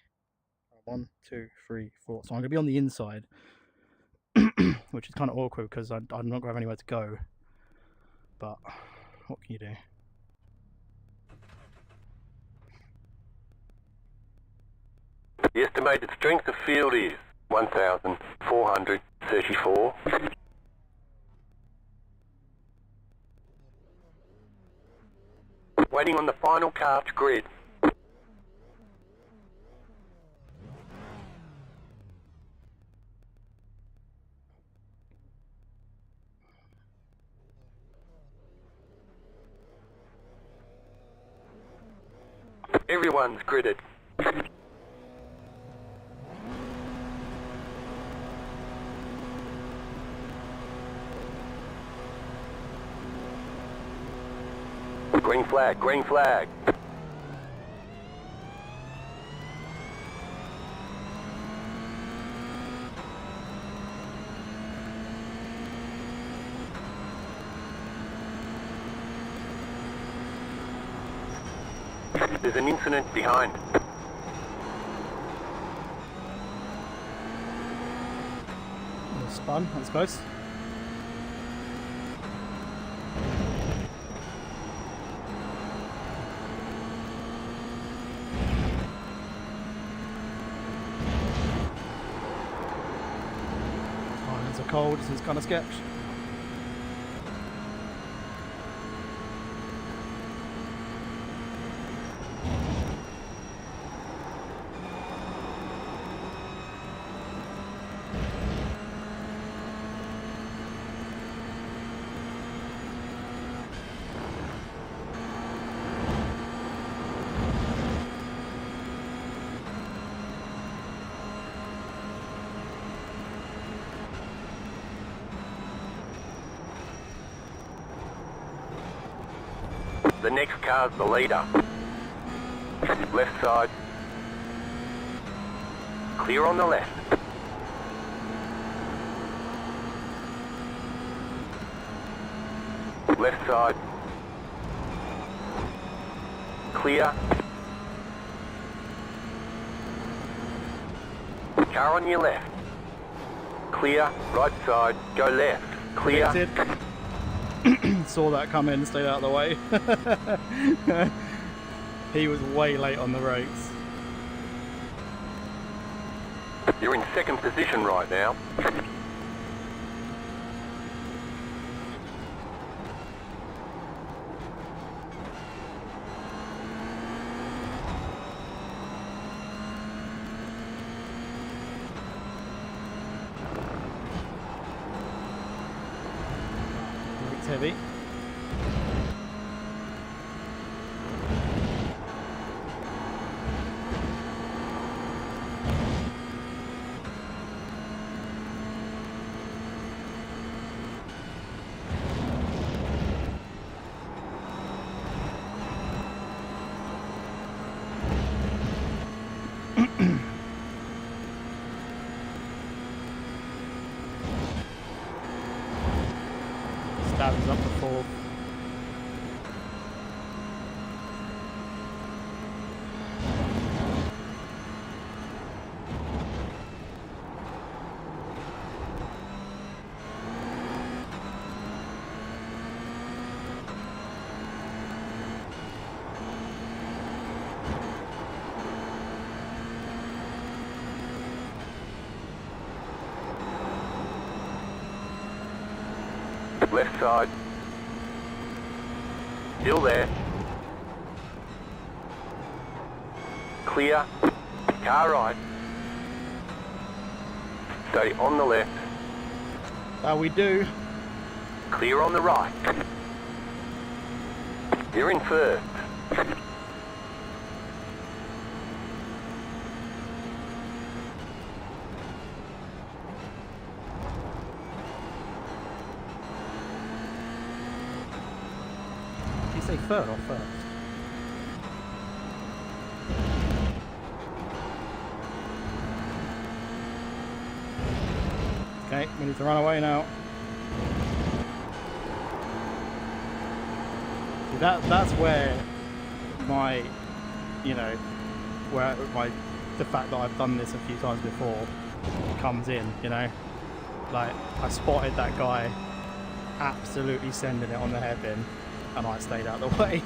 1, 2, 3, 4. So I'm going to be on the inside, which is kind of awkward because I'm not going to have anywhere to go. But what can you do? The estimated strength of field is 1,434. Waiting on the final car to grid. Everyone's gridded. Green flag, green flag. There's an incident behind. Spun, that's close. Irons are cold, this is kind of sketch. The next car's the leader. Left side. Clear on the left. Left side. Clear. Car on your left. Clear. Right side. Go left. Clear. Saw that come in, stayed out of the way. He was way late on the race. You're in second position right now. It's heavy. Stabs up the fourth. Left side. Still there. Clear. Car right. Stay on the left. We do. Clear on the right. You're in first. Did you say third or first? Okay, we need to run away now. See, that's where my, the fact that I've done this a few times before comes in, Like, I spotted that guy absolutely sending it on the hairpin, and I stayed out of the way,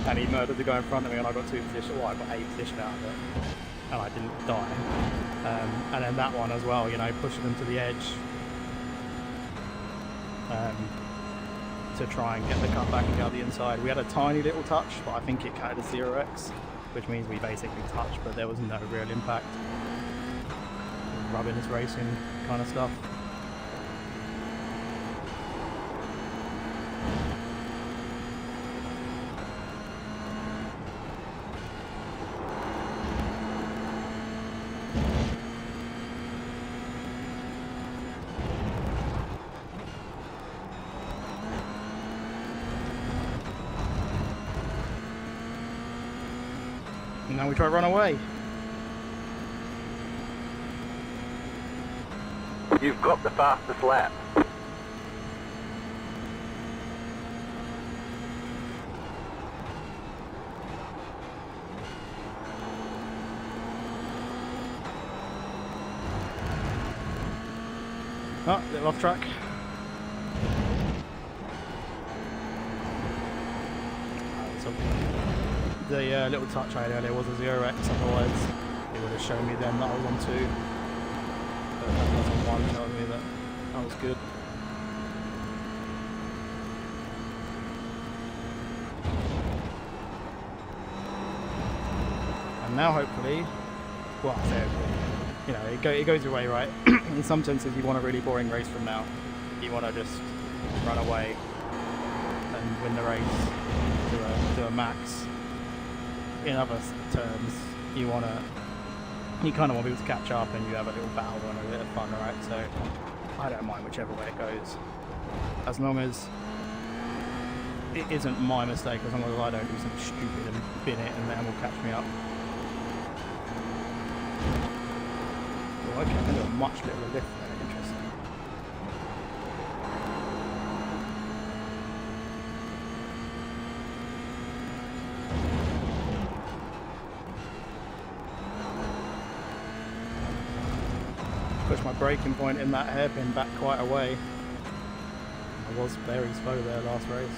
and he murdered the guy in front of me, and I got I got a position out of it, and I didn't die. And then that one as well, pushing them to the edge to try and get the cut back and go out the inside. We had a tiny little touch, but I think it counted as 0x, which means we basically touched, but there was no real impact. Rubbing is racing kind of stuff. And now we try to run away. You've got the fastest lap. Oh, little off track. So the little touch I had earlier was a 0x, otherwise it would have shown me then that I was on 2. But that was on 1, telling me that that was good. And now hopefully, well, I say hopefully, you know, it goes your way, right? In some senses, you want a really boring race from now. You want to just run away and win the race to a max. In other terms, you kind of want people to catch up and you have a little battle and a bit of fun, right? So I don't mind whichever way it goes, as long as it isn't my mistake, as long as I don't do something stupid and bin it and then will catch me up. Oh, okay, I'm going to do a much littler lift there, interesting. Pushed my braking point in that hairpin back quite a way. I was very slow there last race.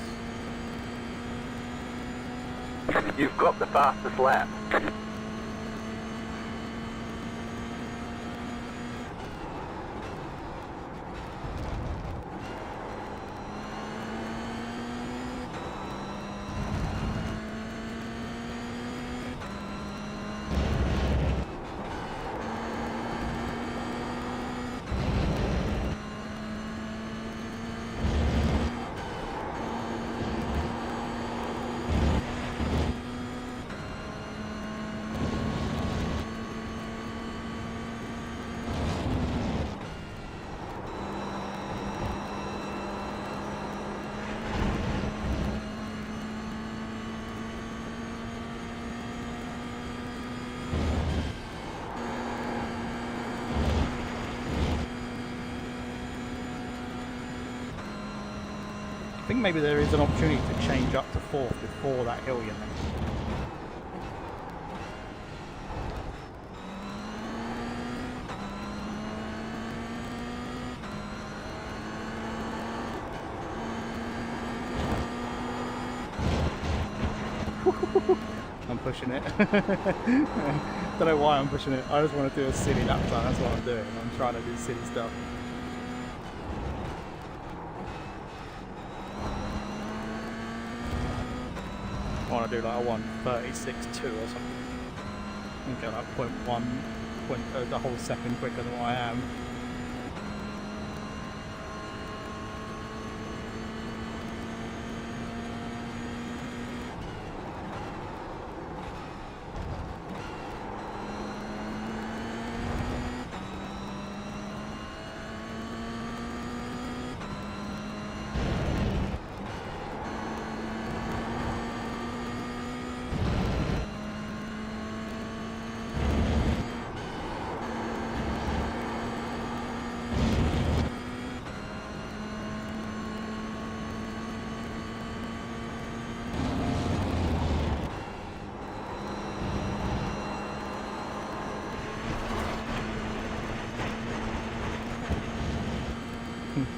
You've got the fastest lap. I think maybe there is an opportunity to change up to 4th before that hill, you know. I'm pushing it. Don't know why I'm pushing it. I just want to do a silly lap time. That's what I'm doing. I'm trying to do silly stuff. I want to do like a 1:36.2 or something. And go like 0.1, the whole second quicker than what I am.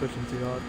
Pushing too hard.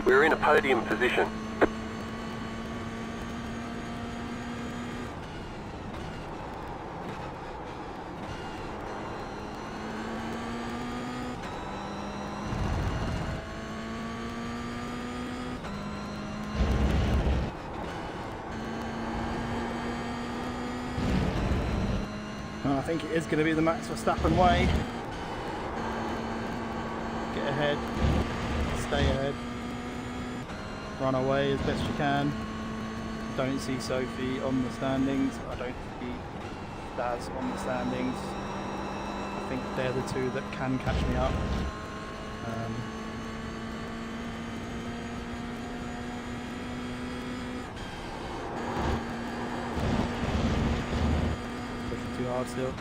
We're in a podium position. And I think it is going to be the Max Verstappen way. Get ahead, stay ahead, run away as best you can. Don't see Sophie on the standings. I don't see Daz on the standings. I think they're the two that can catch me up. Pushing too hard still.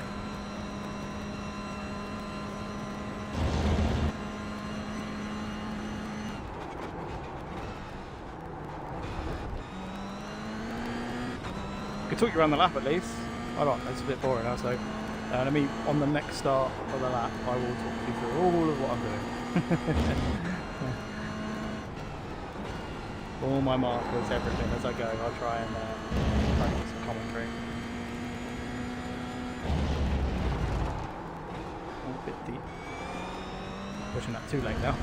Could talk you around the lap at least. Why not? It's a bit boring now, so I mean, on the next start of the lap, I will talk you through all of what I'm doing. All my markers, everything as I go. I'll try and make some commentary. Oh, a bit deep. Pushing that too late now.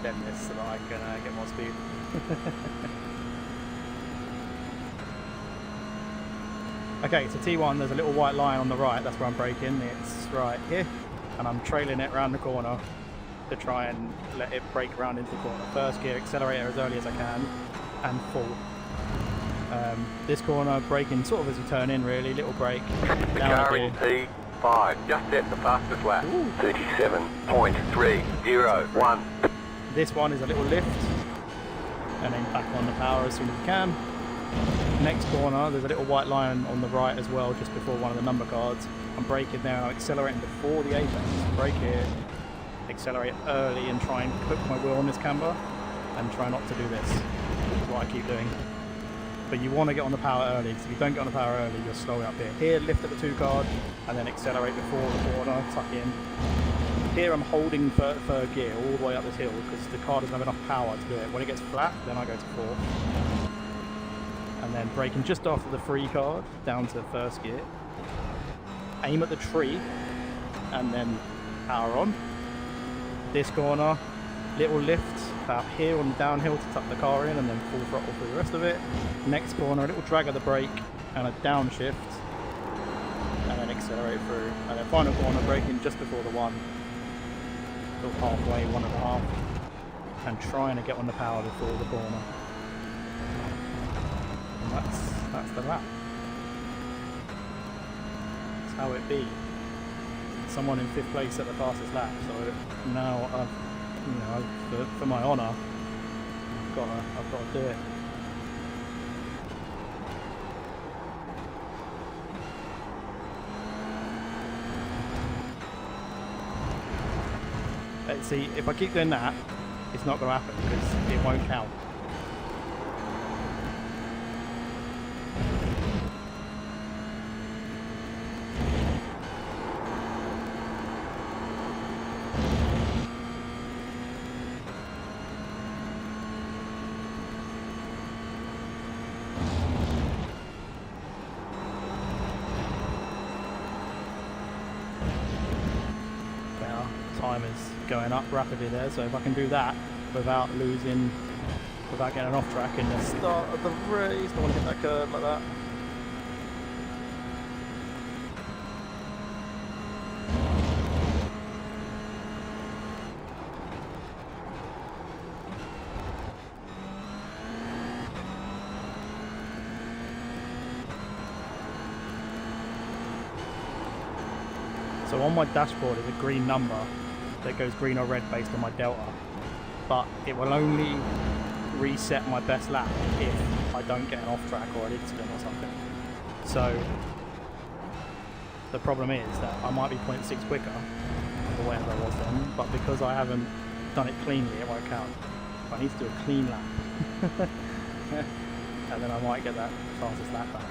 Bend this so that I can get more speed. Okay, so T1, there's a little white line on the right, that's where I'm braking. It's right here, and I'm trailing it around the corner to try and let it brake around into the corner. First gear, accelerator as early as I can, and full. This corner, braking sort of as you turn in really, little brake. The car in P5 just set the fastest lap, 37.301. This one is a little lift, and then back on the power as soon as you can. Next corner, there's a little white line on the right as well, just before one of the number cards. I'm braking now, accelerating before the apex. Brake here, accelerate early and try and hook my wheel on this camber, and try not to do this, which is what I keep doing. But you want to get on the power early, because if you don't get on the power early, you're slowing up here. Here, lift at the 2 card, and then accelerate before the corner, tuck in. Here I'm holding third gear all the way up this hill, because the car doesn't have enough power to do it. When it gets flat, then I go to 4th. And then braking just after the 3 card, down to first gear. Aim at the tree, and then power on. This corner, little lift about here on the downhill to tuck the car in, and then full throttle for the rest of it. Next corner, a little drag of the brake, and a downshift, and then accelerate through. And then final corner, braking just before the 1. Sort of halfway, 1.5. And trying to get on the power before the corner. That's the lap. That's how it be. Someone in 5th place at the fastest lap, so now I've, for my honour, I've got to do it. Let's see, if I keep doing that, it's not going to happen because it won't count. Time is going up rapidly there, so if I can do that without getting off track in the start of the race, don't want to hit that curve like that. So on my dashboard is a green number that goes green or red based on my delta, but it will only reset my best lap if I don't get an off track or an incident or something. So the problem is that I might be 0.6 quicker or whatever I was then, but because I haven't done it cleanly, it won't count. I need to do a clean lap and then I might get that fastest lap back.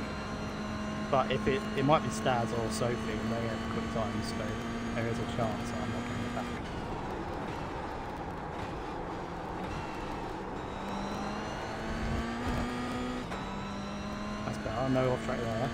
But if it might be Staz or Sophie and they have quick times, so there is a chance I'm not getting it back. That's better, no off track there.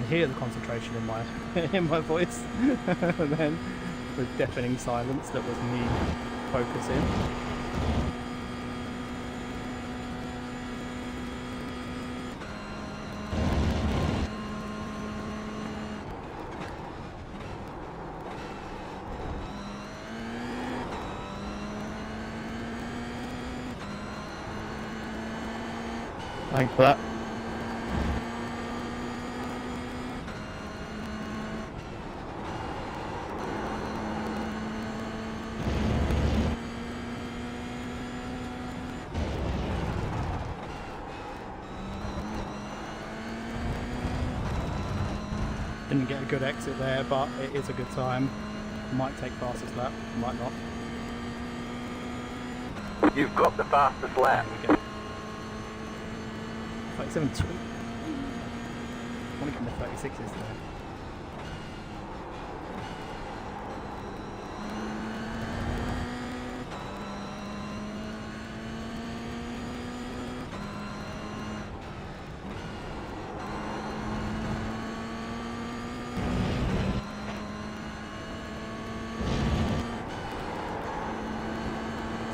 hear the concentration in my in my voice. And then with deafening silence, that was me focusing. Thanks for that. Didn't get a good exit there, but it is a good time. Might take fastest lap, might not. You've got the fastest lap. There we go. 37.2. I want to get the 36s there.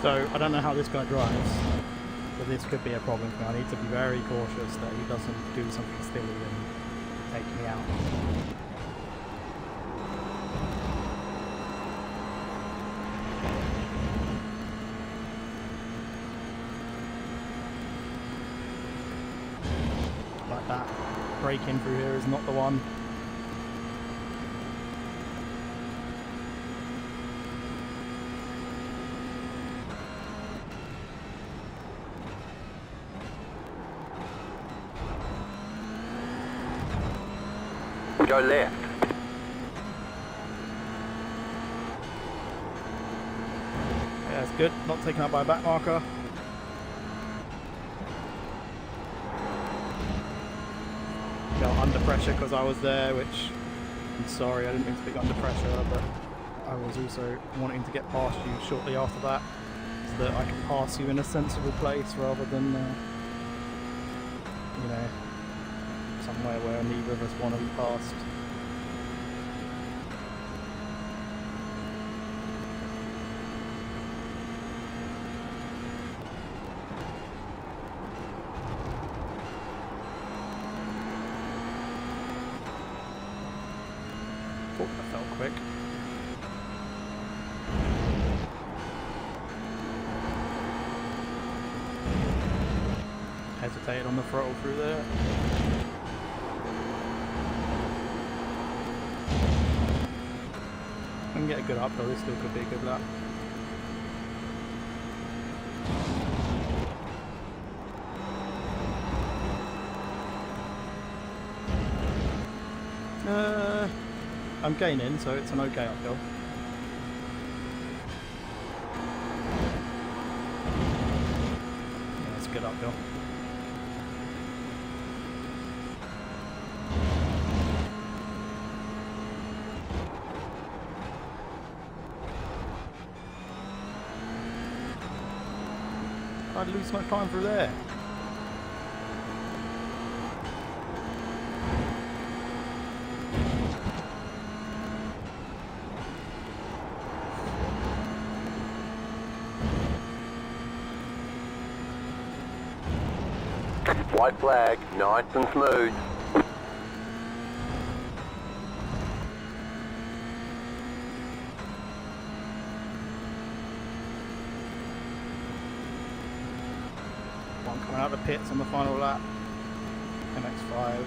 So, I don't know how this guy drives, but this could be a problem for me. I need to be very cautious that he doesn't do something silly and take me out. Like that. Braking through here is not the one. Go left. Yeah, that's good. Not taken out by a back marker. Felt under pressure because I was there, which I'm sorry, I didn't mean to be under pressure, but I was also wanting to get past you shortly after that so that I could pass you in a sensible place rather than, you know, somewhere where neither of us want to be passed. Oh, that felt quick. Hesitated on the throttle through there. I can get a good uphill, this still could be a good lap. I'm gaining, so it's an okay uphill. Yeah, it's a good uphill. I'd lose my time through there. White flag, nice and smooth. One coming out of the pits on the final lap. MX5.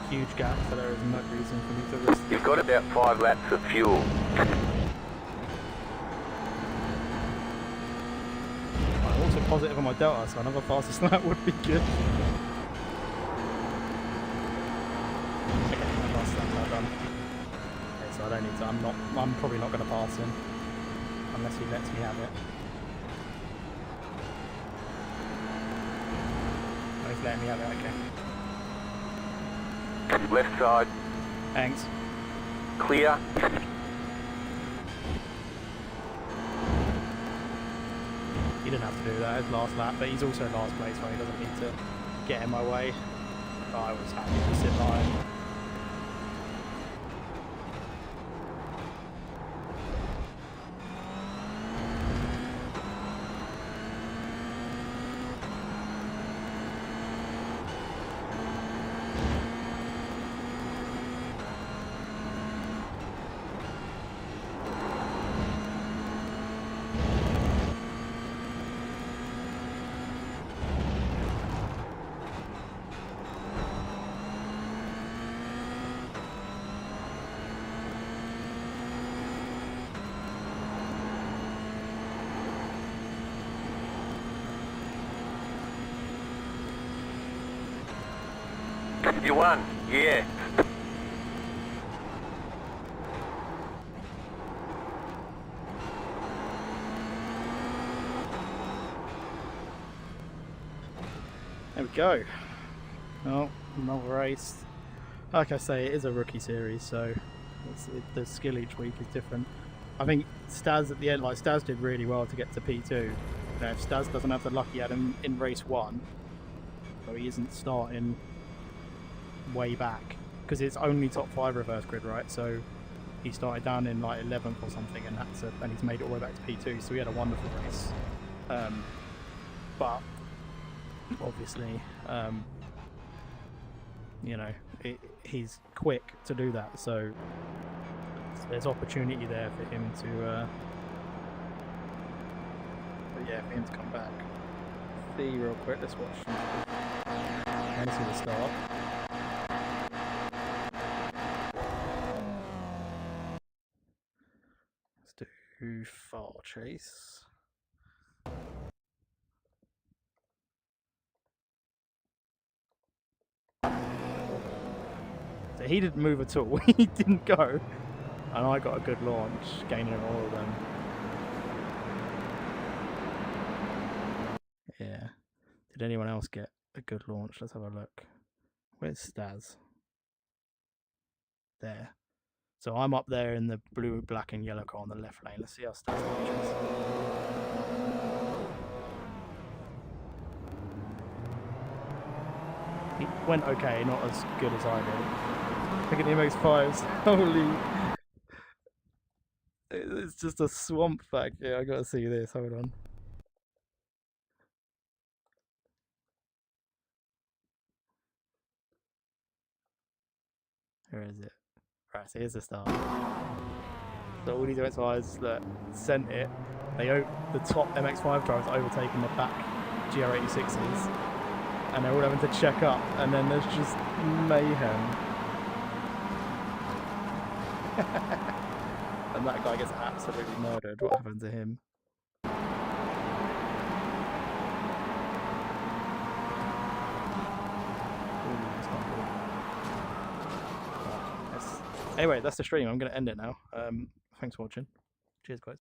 Huge gap, so there is no reason for me to risk. You've got about 5 laps of fuel. I'm also positive on my delta, so another fastest lap would be good. Okay, my last lap now done. Okay, so I don't need to. I'm probably not going to pass him unless he lets me have it. Oh, he's letting me have it. Okay. Left side. Thanks. Clear. didn't have to do that his last lap, but he's also last place, right? He doesn't need to get in my way. But I was happy to sit by him. You won, yeah. There we go. Well, another race. Like I say, it is a rookie series, so the skill each week is different. I think Staz at the end, like Staz did really well to get to P2. You know, if Staz doesn't have the luck he had in race 1, so he isn't starting way back, because it's only top 5 reverse grid, right? So he started down in like 11th or something, and and he's made it all the way back to P2. So he had a wonderful race, but obviously, you know, he's quick to do that. So there's opportunity there for him to, for him to come back. See real quick. Let's watch. Let's see the start. Do far chase. So he didn't move at all. He didn't go, and I got a good launch, gaining all of them. Yeah. Did anyone else get a good launch? Let's have a look. Where's Staz? There. So I'm up there in the blue, black, and yellow car on the left lane. Let's see how Staz launches. He went okay, not as good as I did. Look at the MX-5s. Holy. It's just a swamp back here. I gotta see this. Hold on. Where is it? Right, so here's the start. So all these MX-5s that sent it, the top MX-5 drivers overtaking the back GR86s, and they're all having to check up, and then there's just mayhem. And that guy gets absolutely murdered. What happened to him? Anyway, that's the stream. I'm going to end it now. Thanks for watching. Cheers, guys.